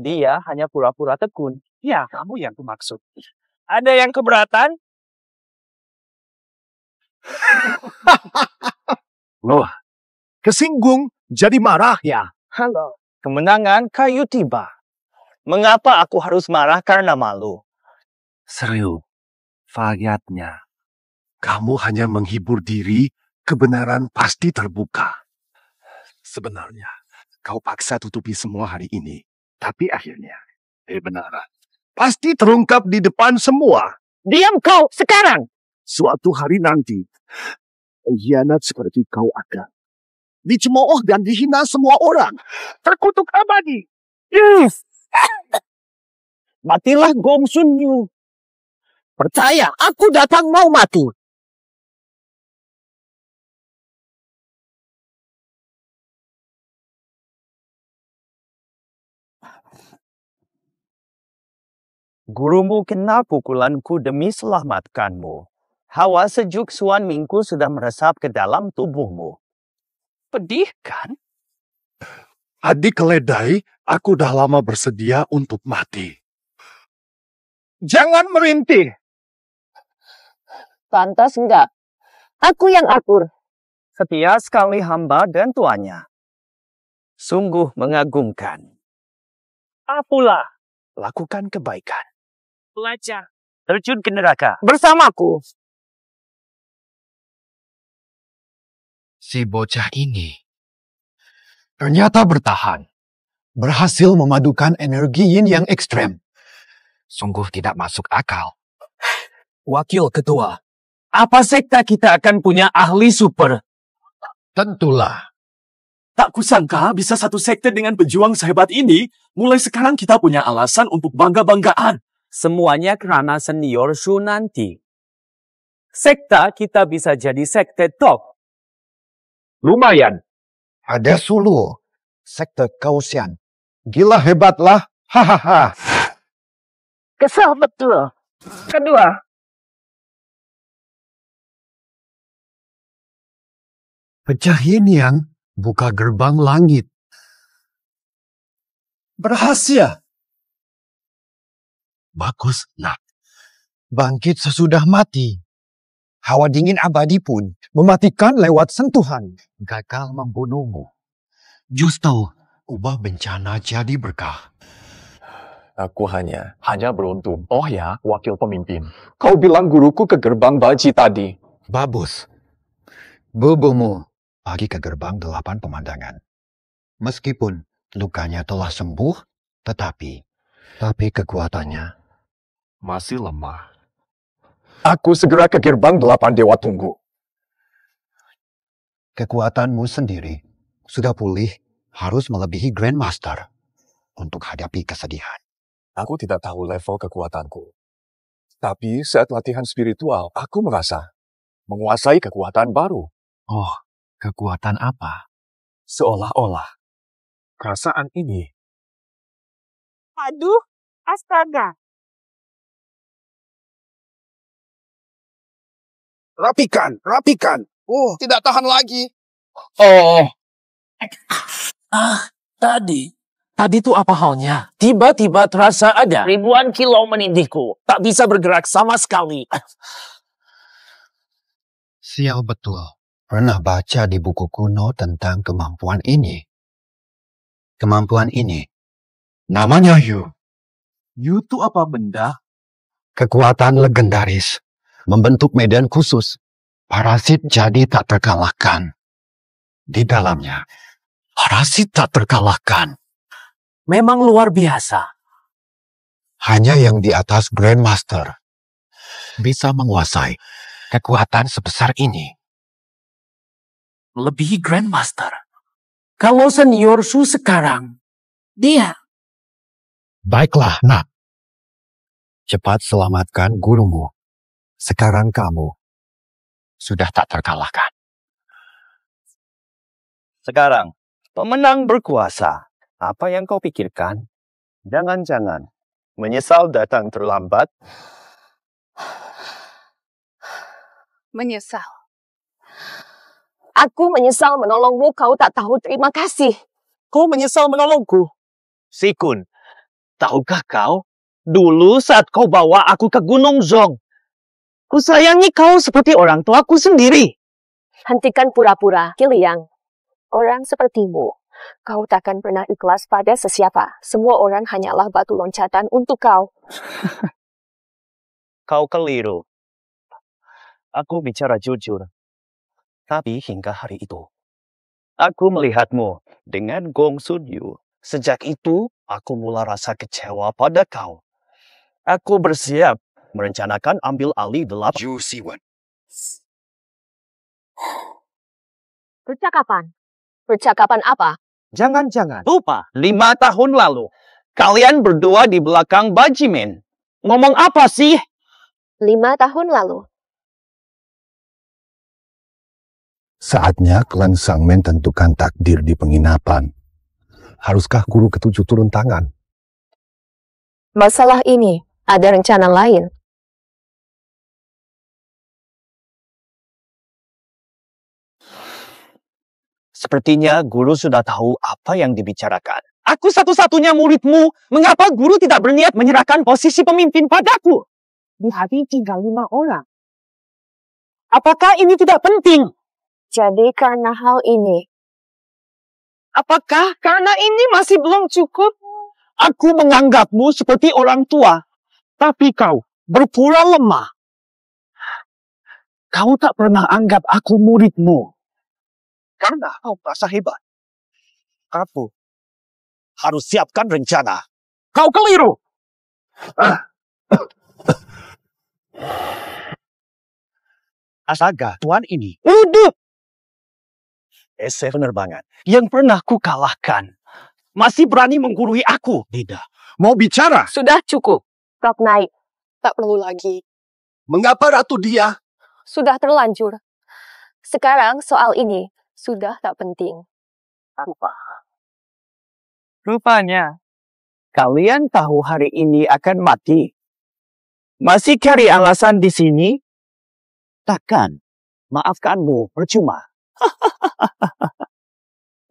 Dia hanya pura-pura tekun. Ya, kamu yang kumaksud. Ada yang keberatan? Loh, kesinggung, jadi marah ya? Halo. Kemenangan kayu tiba. Mengapa aku harus marah karena malu? Serius, faktanya. Kamu hanya menghibur diri, kebenaran pasti terbuka. Sebenarnya, kau paksa tutupi semua hari ini. Tapi akhirnya, kebenaran pasti terungkap di depan semua. Diam kau sekarang! Suatu hari nanti, pengkhianat seperti kau akan dicemooh dan dihina semua orang. Terkutuk abadi. Yes. Matilah Gong Sun Yu. Percaya, aku datang mau mati. Gurumu kena pukulanku demi selamatkanmu. Hawa sejuk Suan Minggu sudah meresap ke dalam tubuhmu. Pedih kan? Adik keledai, aku dah lama bersedia untuk mati. Jangan merintih. Pantas enggak? Aku yang akur. Setia sekali hamba dan tuannya. Sungguh mengagumkan. Apalah. Lakukan kebaikan. Belajar. Terjun ke neraka. Bersamaku. Si bocah ini ternyata bertahan. Berhasil memadukan energi yin yang ekstrem. Sungguh tidak masuk akal. Wakil Ketua, apa sekta kita akan punya ahli super? Tentulah. Tak kusangka bisa satu sekte dengan pejuang sehebat ini. Mulai sekarang kita punya alasan untuk bangga-banggaan. Semuanya karena senior Shu nanti. Sekta kita bisa jadi sekte top. Lumayan. Ada Sulu, sekte Kausian. Gila hebatlah, hahaha. Kesal betul. Kedua, Pecah yin yang buka gerbang langit. Berhasil. Bagus, nak. Bangkit sesudah mati. Hawa dingin abadi pun mematikan lewat sentuhan. Gagal membunuhmu. Justru ubah bencana jadi berkah. Aku hanya beruntung. Oh ya, wakil pemimpin. Kau bilang guruku ke gerbang baji tadi. Babus. Bubumu pergi ke gerbang 8 pemandangan. Meskipun lukanya telah sembuh, tapi kekuatannya masih lemah. Aku segera ke gerbang 8 Dewa Tunggu. Kekuatanmu sendiri sudah pulih, harus melebihi Grandmaster untuk hadapi kesedihan. Aku tidak tahu level kekuatanku. Tapi saat latihan spiritual, aku merasa menguasai kekuatan baru. Oh, kekuatan apa? Seolah-olah perasaan ini. aduh, astaga. Rapikan. Oh, tidak tahan lagi. Oh. Tadi tuh apa halnya? Tiba-tiba terasa ada ribuan kilo menindihku. Tak bisa bergerak sama sekali. Sial betul. Pernah baca di buku kuno tentang kemampuan ini. Kemampuan ini namanya Yu. Yu itu apa benda? Kekuatan legendaris. Membentuk medan khusus. Parasit jadi tak terkalahkan. Di dalamnya, parasit tak terkalahkan. Memang luar biasa. Hanya yang di atas Grandmaster bisa menguasai kekuatan sebesar ini. Melebihi Grandmaster. Kalau senior Shu sekarang, dia. Baiklah, nak. Cepat selamatkan gurumu. Sekarang kamu sudah tak terkalahkan. Sekarang, pemenang berkuasa. Apa yang kau pikirkan? Jangan-jangan menyesal datang terlambat? Menyesal. Aku menyesal menolongmu, kau tak tahu terima kasih. Kau menyesal menolongku? Sikun, tahukah kau, dulu saat kau bawa aku ke Gunung Zong, ku sayangi kau seperti orang tuaku sendiri. Hentikan pura-pura, Kiliang. Orang sepertimu, kau takkan pernah ikhlas pada sesiapa. Semua orang hanyalah batu loncatan untuk kau. Kau keliru. Aku bicara jujur. Tapi hingga hari itu, aku melihatmu dengan Gong Sun Yu. Sejak itu, aku mulai rasa kecewa pada kau. Aku bersiap merencanakan ambil alih 8 Ju Siwan. Percakapan? Percakapan apa? Jangan-jangan lupa 5 tahun lalu, kalian berdua di belakang Bajimen. Ngomong apa sih? 5 tahun lalu. Saatnya klan Sangmen tentukan takdir di penginapan. Haruskah guru ketujuh turun tangan? Masalah ini ada rencana lain. Sepertinya guru sudah tahu apa yang dibicarakan. Aku satu-satunya muridmu. Mengapa guru tidak berniat menyerahkan posisi pemimpin padaku? Di hati tinggal 5 orang. Apakah ini tidak penting? Jadi karena hal ini. Apakah karena ini masih belum cukup? Aku menganggapmu seperti orang tua. Tapi kau berpura lemah. Kau tak pernah anggap aku muridmu. Karena kau merasa hebat. Aku harus siapkan rencana. Kau keliru. Astaga, tuan ini. Udah. SF penerbangan yang pernah ku kalahkan. Masih berani menggurui aku. Tidak. Mau bicara? Sudah cukup. Stop naik. Tak perlu lagi. Mengapa Ratu Dia? Sudah terlanjur. Sekarang soal ini sudah tak penting. Apa? Rupanya, kalian tahu hari ini akan mati. Masih cari alasan di sini? Takkan. Maafkanmu, percuma.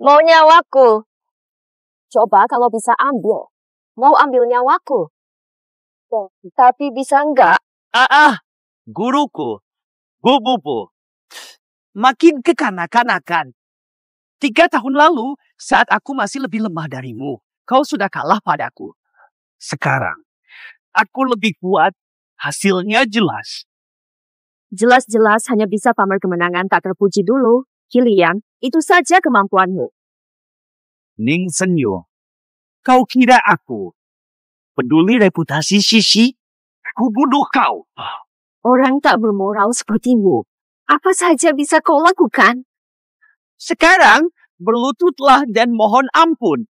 Mau nyawaku? Coba kalau bisa ambil. Mau ambil nyawaku? Tapi bisa enggak? Guruku, gubupu. Makin kekanak-kanakan. 3 tahun lalu, saat aku masih lebih lemah darimu, kau sudah kalah padaku. Sekarang, aku lebih kuat, hasilnya jelas. Jelas-jelas hanya bisa pamer kemenangan tak terpuji dulu. Kilian, itu saja kemampuanmu. Ning Senyo, kau kira aku peduli reputasi Shishi? Aku bunuh kau. Orang tak bermoral sepertimu. Apa saja bisa kau lakukan? Sekarang, berlututlah dan mohon ampun.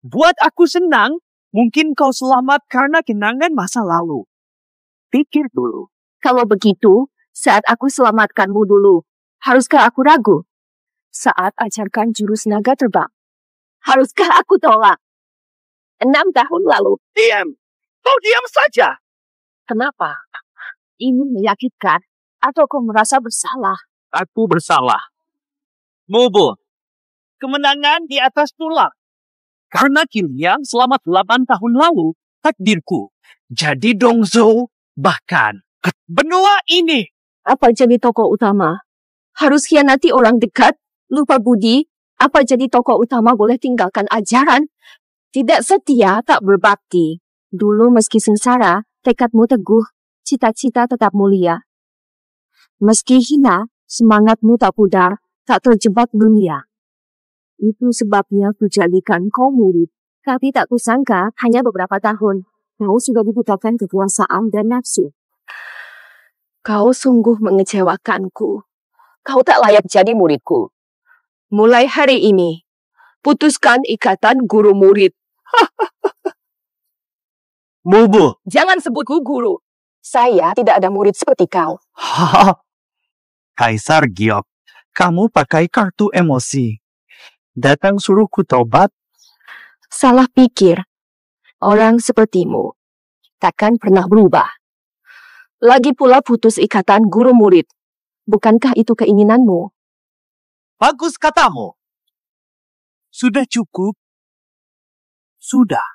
Buat aku senang, mungkin kau selamat karena kenangan masa lalu. Pikir dulu. Kalau begitu, saat aku selamatkanmu dulu, haruskah aku ragu? Saat ajarkan jurus naga terbang, haruskah aku tolak? 6 tahun lalu. Diam. Kau diam saja. Kenapa? Ini menyakitkan atau kau merasa bersalah? Aku bersalah. Mobo, kemenangan di atas tulang. Karena Kiliang selama 8 tahun lalu, takdirku. Jadi Dongzhou, bahkan benua ini. Apa jadi tokoh utama? Harus hianati orang dekat? Lupa budi? Apa jadi tokoh utama boleh tinggalkan ajaran? Tidak setia, tak berbakti. Dulu meski sengsara, tekadmu teguh, cita-cita tetap mulia. Meski hina, semangatmu tak pudar, tak terjebak dunia. Itu sebabnya kujadikan kau murid. Tapi tak kusangka, hanya beberapa tahun, kau sudah dibutakan kekuasaan dan nafsu. Kau sungguh mengecewakanku. Kau tak layak jadi muridku. Mulai hari ini, putuskan ikatan guru murid. Mobo. Jangan sebutku guru. Saya tidak ada murid seperti kau. Kaisar Giok, kamu pakai kartu emosi. Datang suruhku tobat. Salah pikir. Orang sepertimu takkan pernah berubah. Lagi pula putus ikatan guru murid. Bukankah itu keinginanmu? Bagus katamu. Sudah cukup. Sudah.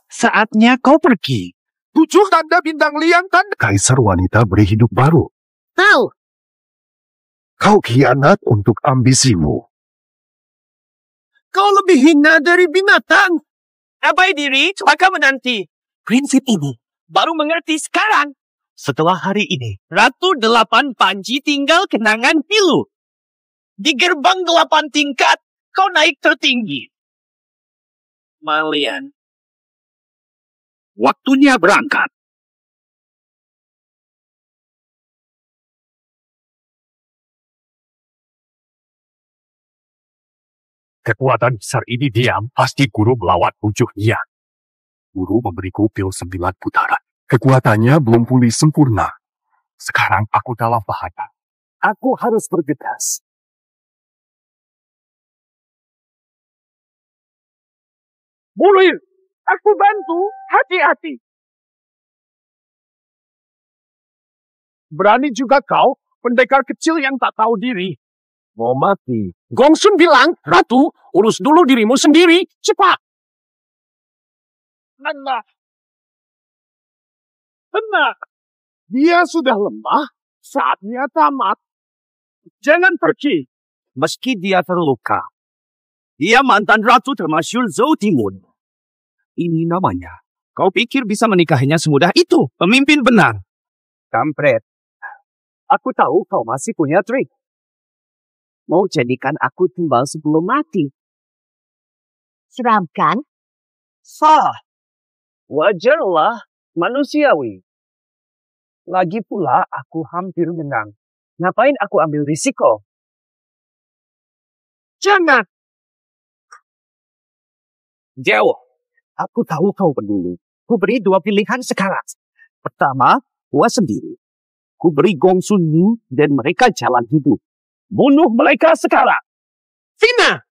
Saatnya kau pergi. 7 tanda bintang liang tanda. Kaisar wanita beri hidup baru. Tahu. Kau khianat untuk ambisimu. Kau lebih hina dari binatang. Abai diri, celaka menanti. Prinsip ini baru mengerti sekarang. Setelah hari ini, Ratu 8 Panji tinggal kenangan pilu. Di gerbang 8 tingkat, kau naik tertinggi. Malian. Waktunya berangkat. Kekuatan besar ini diam, pasti guru melawat wujudnya. Guru memberiku pil 9 putaran. Kekuatannya belum pulih sempurna. Sekarang aku dalam bahaya. Aku harus bergegas. Mulir, aku bantu. Hati-hati. Berani juga kau, pendekar kecil yang tak tahu diri. Mau mati. Gongsun bilang, Ratu, urus dulu dirimu sendiri. Cepat. Tenang. Tenang. Dia sudah lemah, saatnya tamat. Jangan pergi. Meski dia terluka, dia mantan ratu termasyhur Zhou Timun. Ini namanya. Kau pikir bisa menikahinya semudah itu? Pemimpin benar. kampret. Aku tahu kau masih punya trik. Mau jadikan aku tumbal sebelum mati. Seram kan? Salah. Wajarlah, manusiawi. Lagi pula aku hampir menang. Ngapain aku ambil risiko? Jangan. Jauh. Aku tahu kau peduli. Ku beri 2 pilihan sekarang. Pertama, puas sendiri. Ku beri Gongsun Yu dan mereka jalan hidup. Bunuh mereka sekarang. Fina!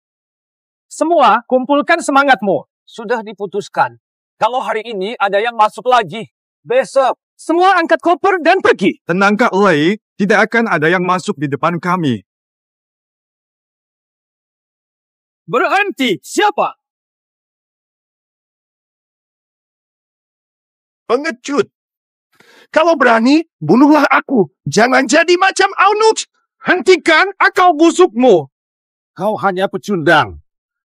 Semua kumpulkan semangatmu. Sudah diputuskan. Kalau hari ini ada yang masuk lagi, besok semua angkat koper dan pergi. Tenang Kak Lei, tidak akan ada yang masuk di depan kami. Berhenti, siapa? Pengecut. Kalau berani, bunuhlah aku. Jangan jadi macam Aunuch. Hentikan akal busukmu. Kau hanya pecundang.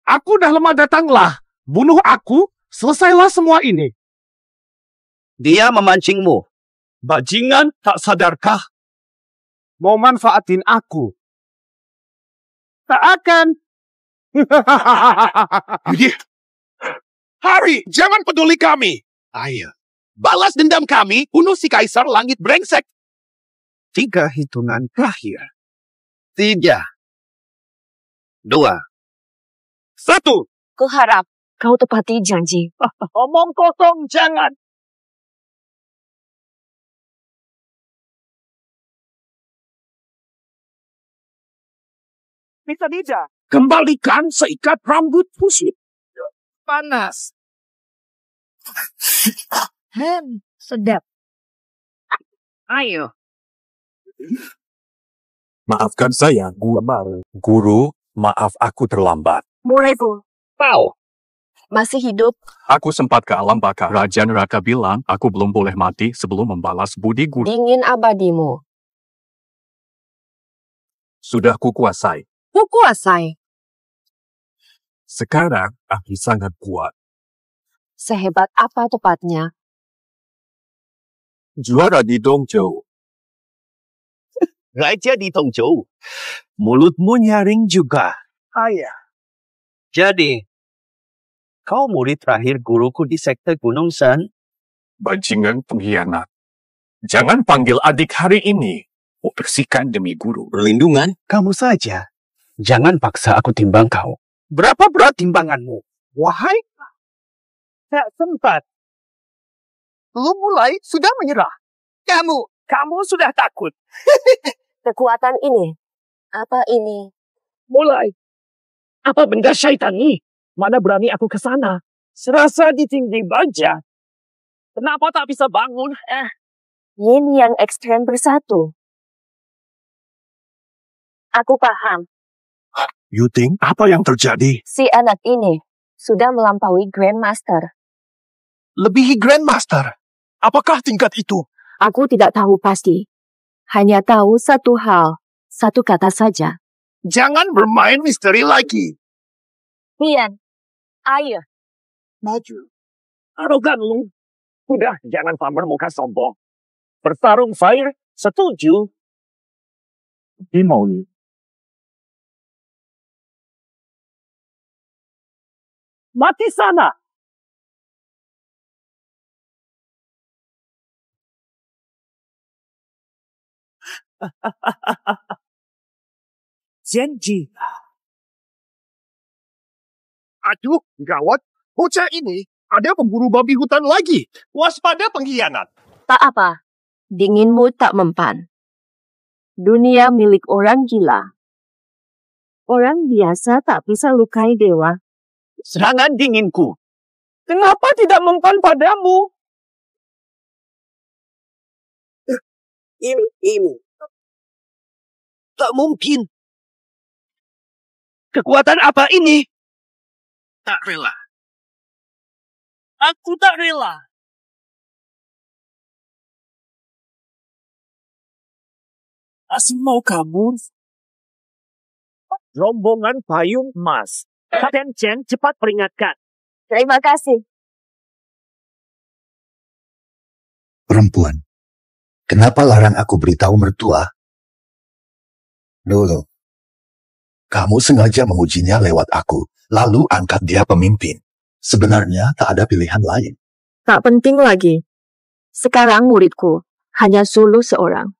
Aku dah lama datanglah. Bunuh aku, selesailah semua ini. Dia memancingmu. Bajingan, tak sadarkah? Mau manfaatin aku. Tak akan. Hari, jangan peduli kami. Ayo, balas dendam kami, bunuh si Kaisar Langit brengsek. 3 hitungan terakhir. 3, 2, 1. Kuharap kau tepati janji. Omong kosong, jangan. Bisa-bisa. Kembalikan seikat rambut pusing. Panas. Sedap. Ayo. Maafkan saya, Guru, maaf aku terlambat. Muridku. Tahu. Masih hidup. Aku sempat ke alam baka. Raja Neraka bilang aku belum boleh mati sebelum membalas budi guru. Dingin abadimu. Sudah kukuasai. Kukuasai. Sekarang aku sangat kuat. Sehebat apa tepatnya? Juara di Dongzhou. Raja di Dongzhou. Mulutmu nyaring juga. Ayah. Jadi, kau murid terakhir guruku di sekte Gunung Shan? Bajingan pengkhianat. Jangan panggil adik hari ini. Mau bersihkan demi guru. Perlindungan? Kamu saja. Jangan paksa aku timbang kau. Berapa berat timbanganmu? Wahai? Tak sempat. Lu mulai sudah menyerah. Kamu sudah takut. Kekuatan ini. Apa ini? Mulai. Apa benda syaitan ini? Mana berani aku ke sana? Serasa ditinggi baja. Kenapa tak bisa bangun? Yin yang ekstrem bersatu. Aku paham. You think apa yang terjadi? Si anak ini sudah melampaui Grandmaster. Lebihi Grandmaster. Apakah tingkat itu? Aku tidak tahu pasti. Hanya tahu satu hal, satu kata saja. Jangan bermain misteri lagi. Ian, ayo. Maju. Arogan lu. Udah, jangan pamer muka sombong. Bertarung fire, setuju. Mau lu. Mati sana. Janji. Aduh, gawat. Bocah ini ada pemburu babi hutan lagi. Waspada pengkhianat. Tak apa. Dinginmu tak mempan. Dunia milik orang gila. Orang biasa tak bisa lukai dewa. Serangan dinginku. Kenapa tidak mempan padamu? Ini. Tak mungkin. Kekuatan apa ini? Tak rela. Aku tak rela. Asal mau kabur. Rombongan payung emas. Kapten Chen cepat peringatkan. Terima kasih. Perempuan, kenapa larang aku beritahu mertua? Dulu, kamu sengaja mengujinya lewat aku, lalu angkat dia pemimpin. Sebenarnya tak ada pilihan lain. Tak penting lagi. Sekarang muridku hanya Sulu seorang.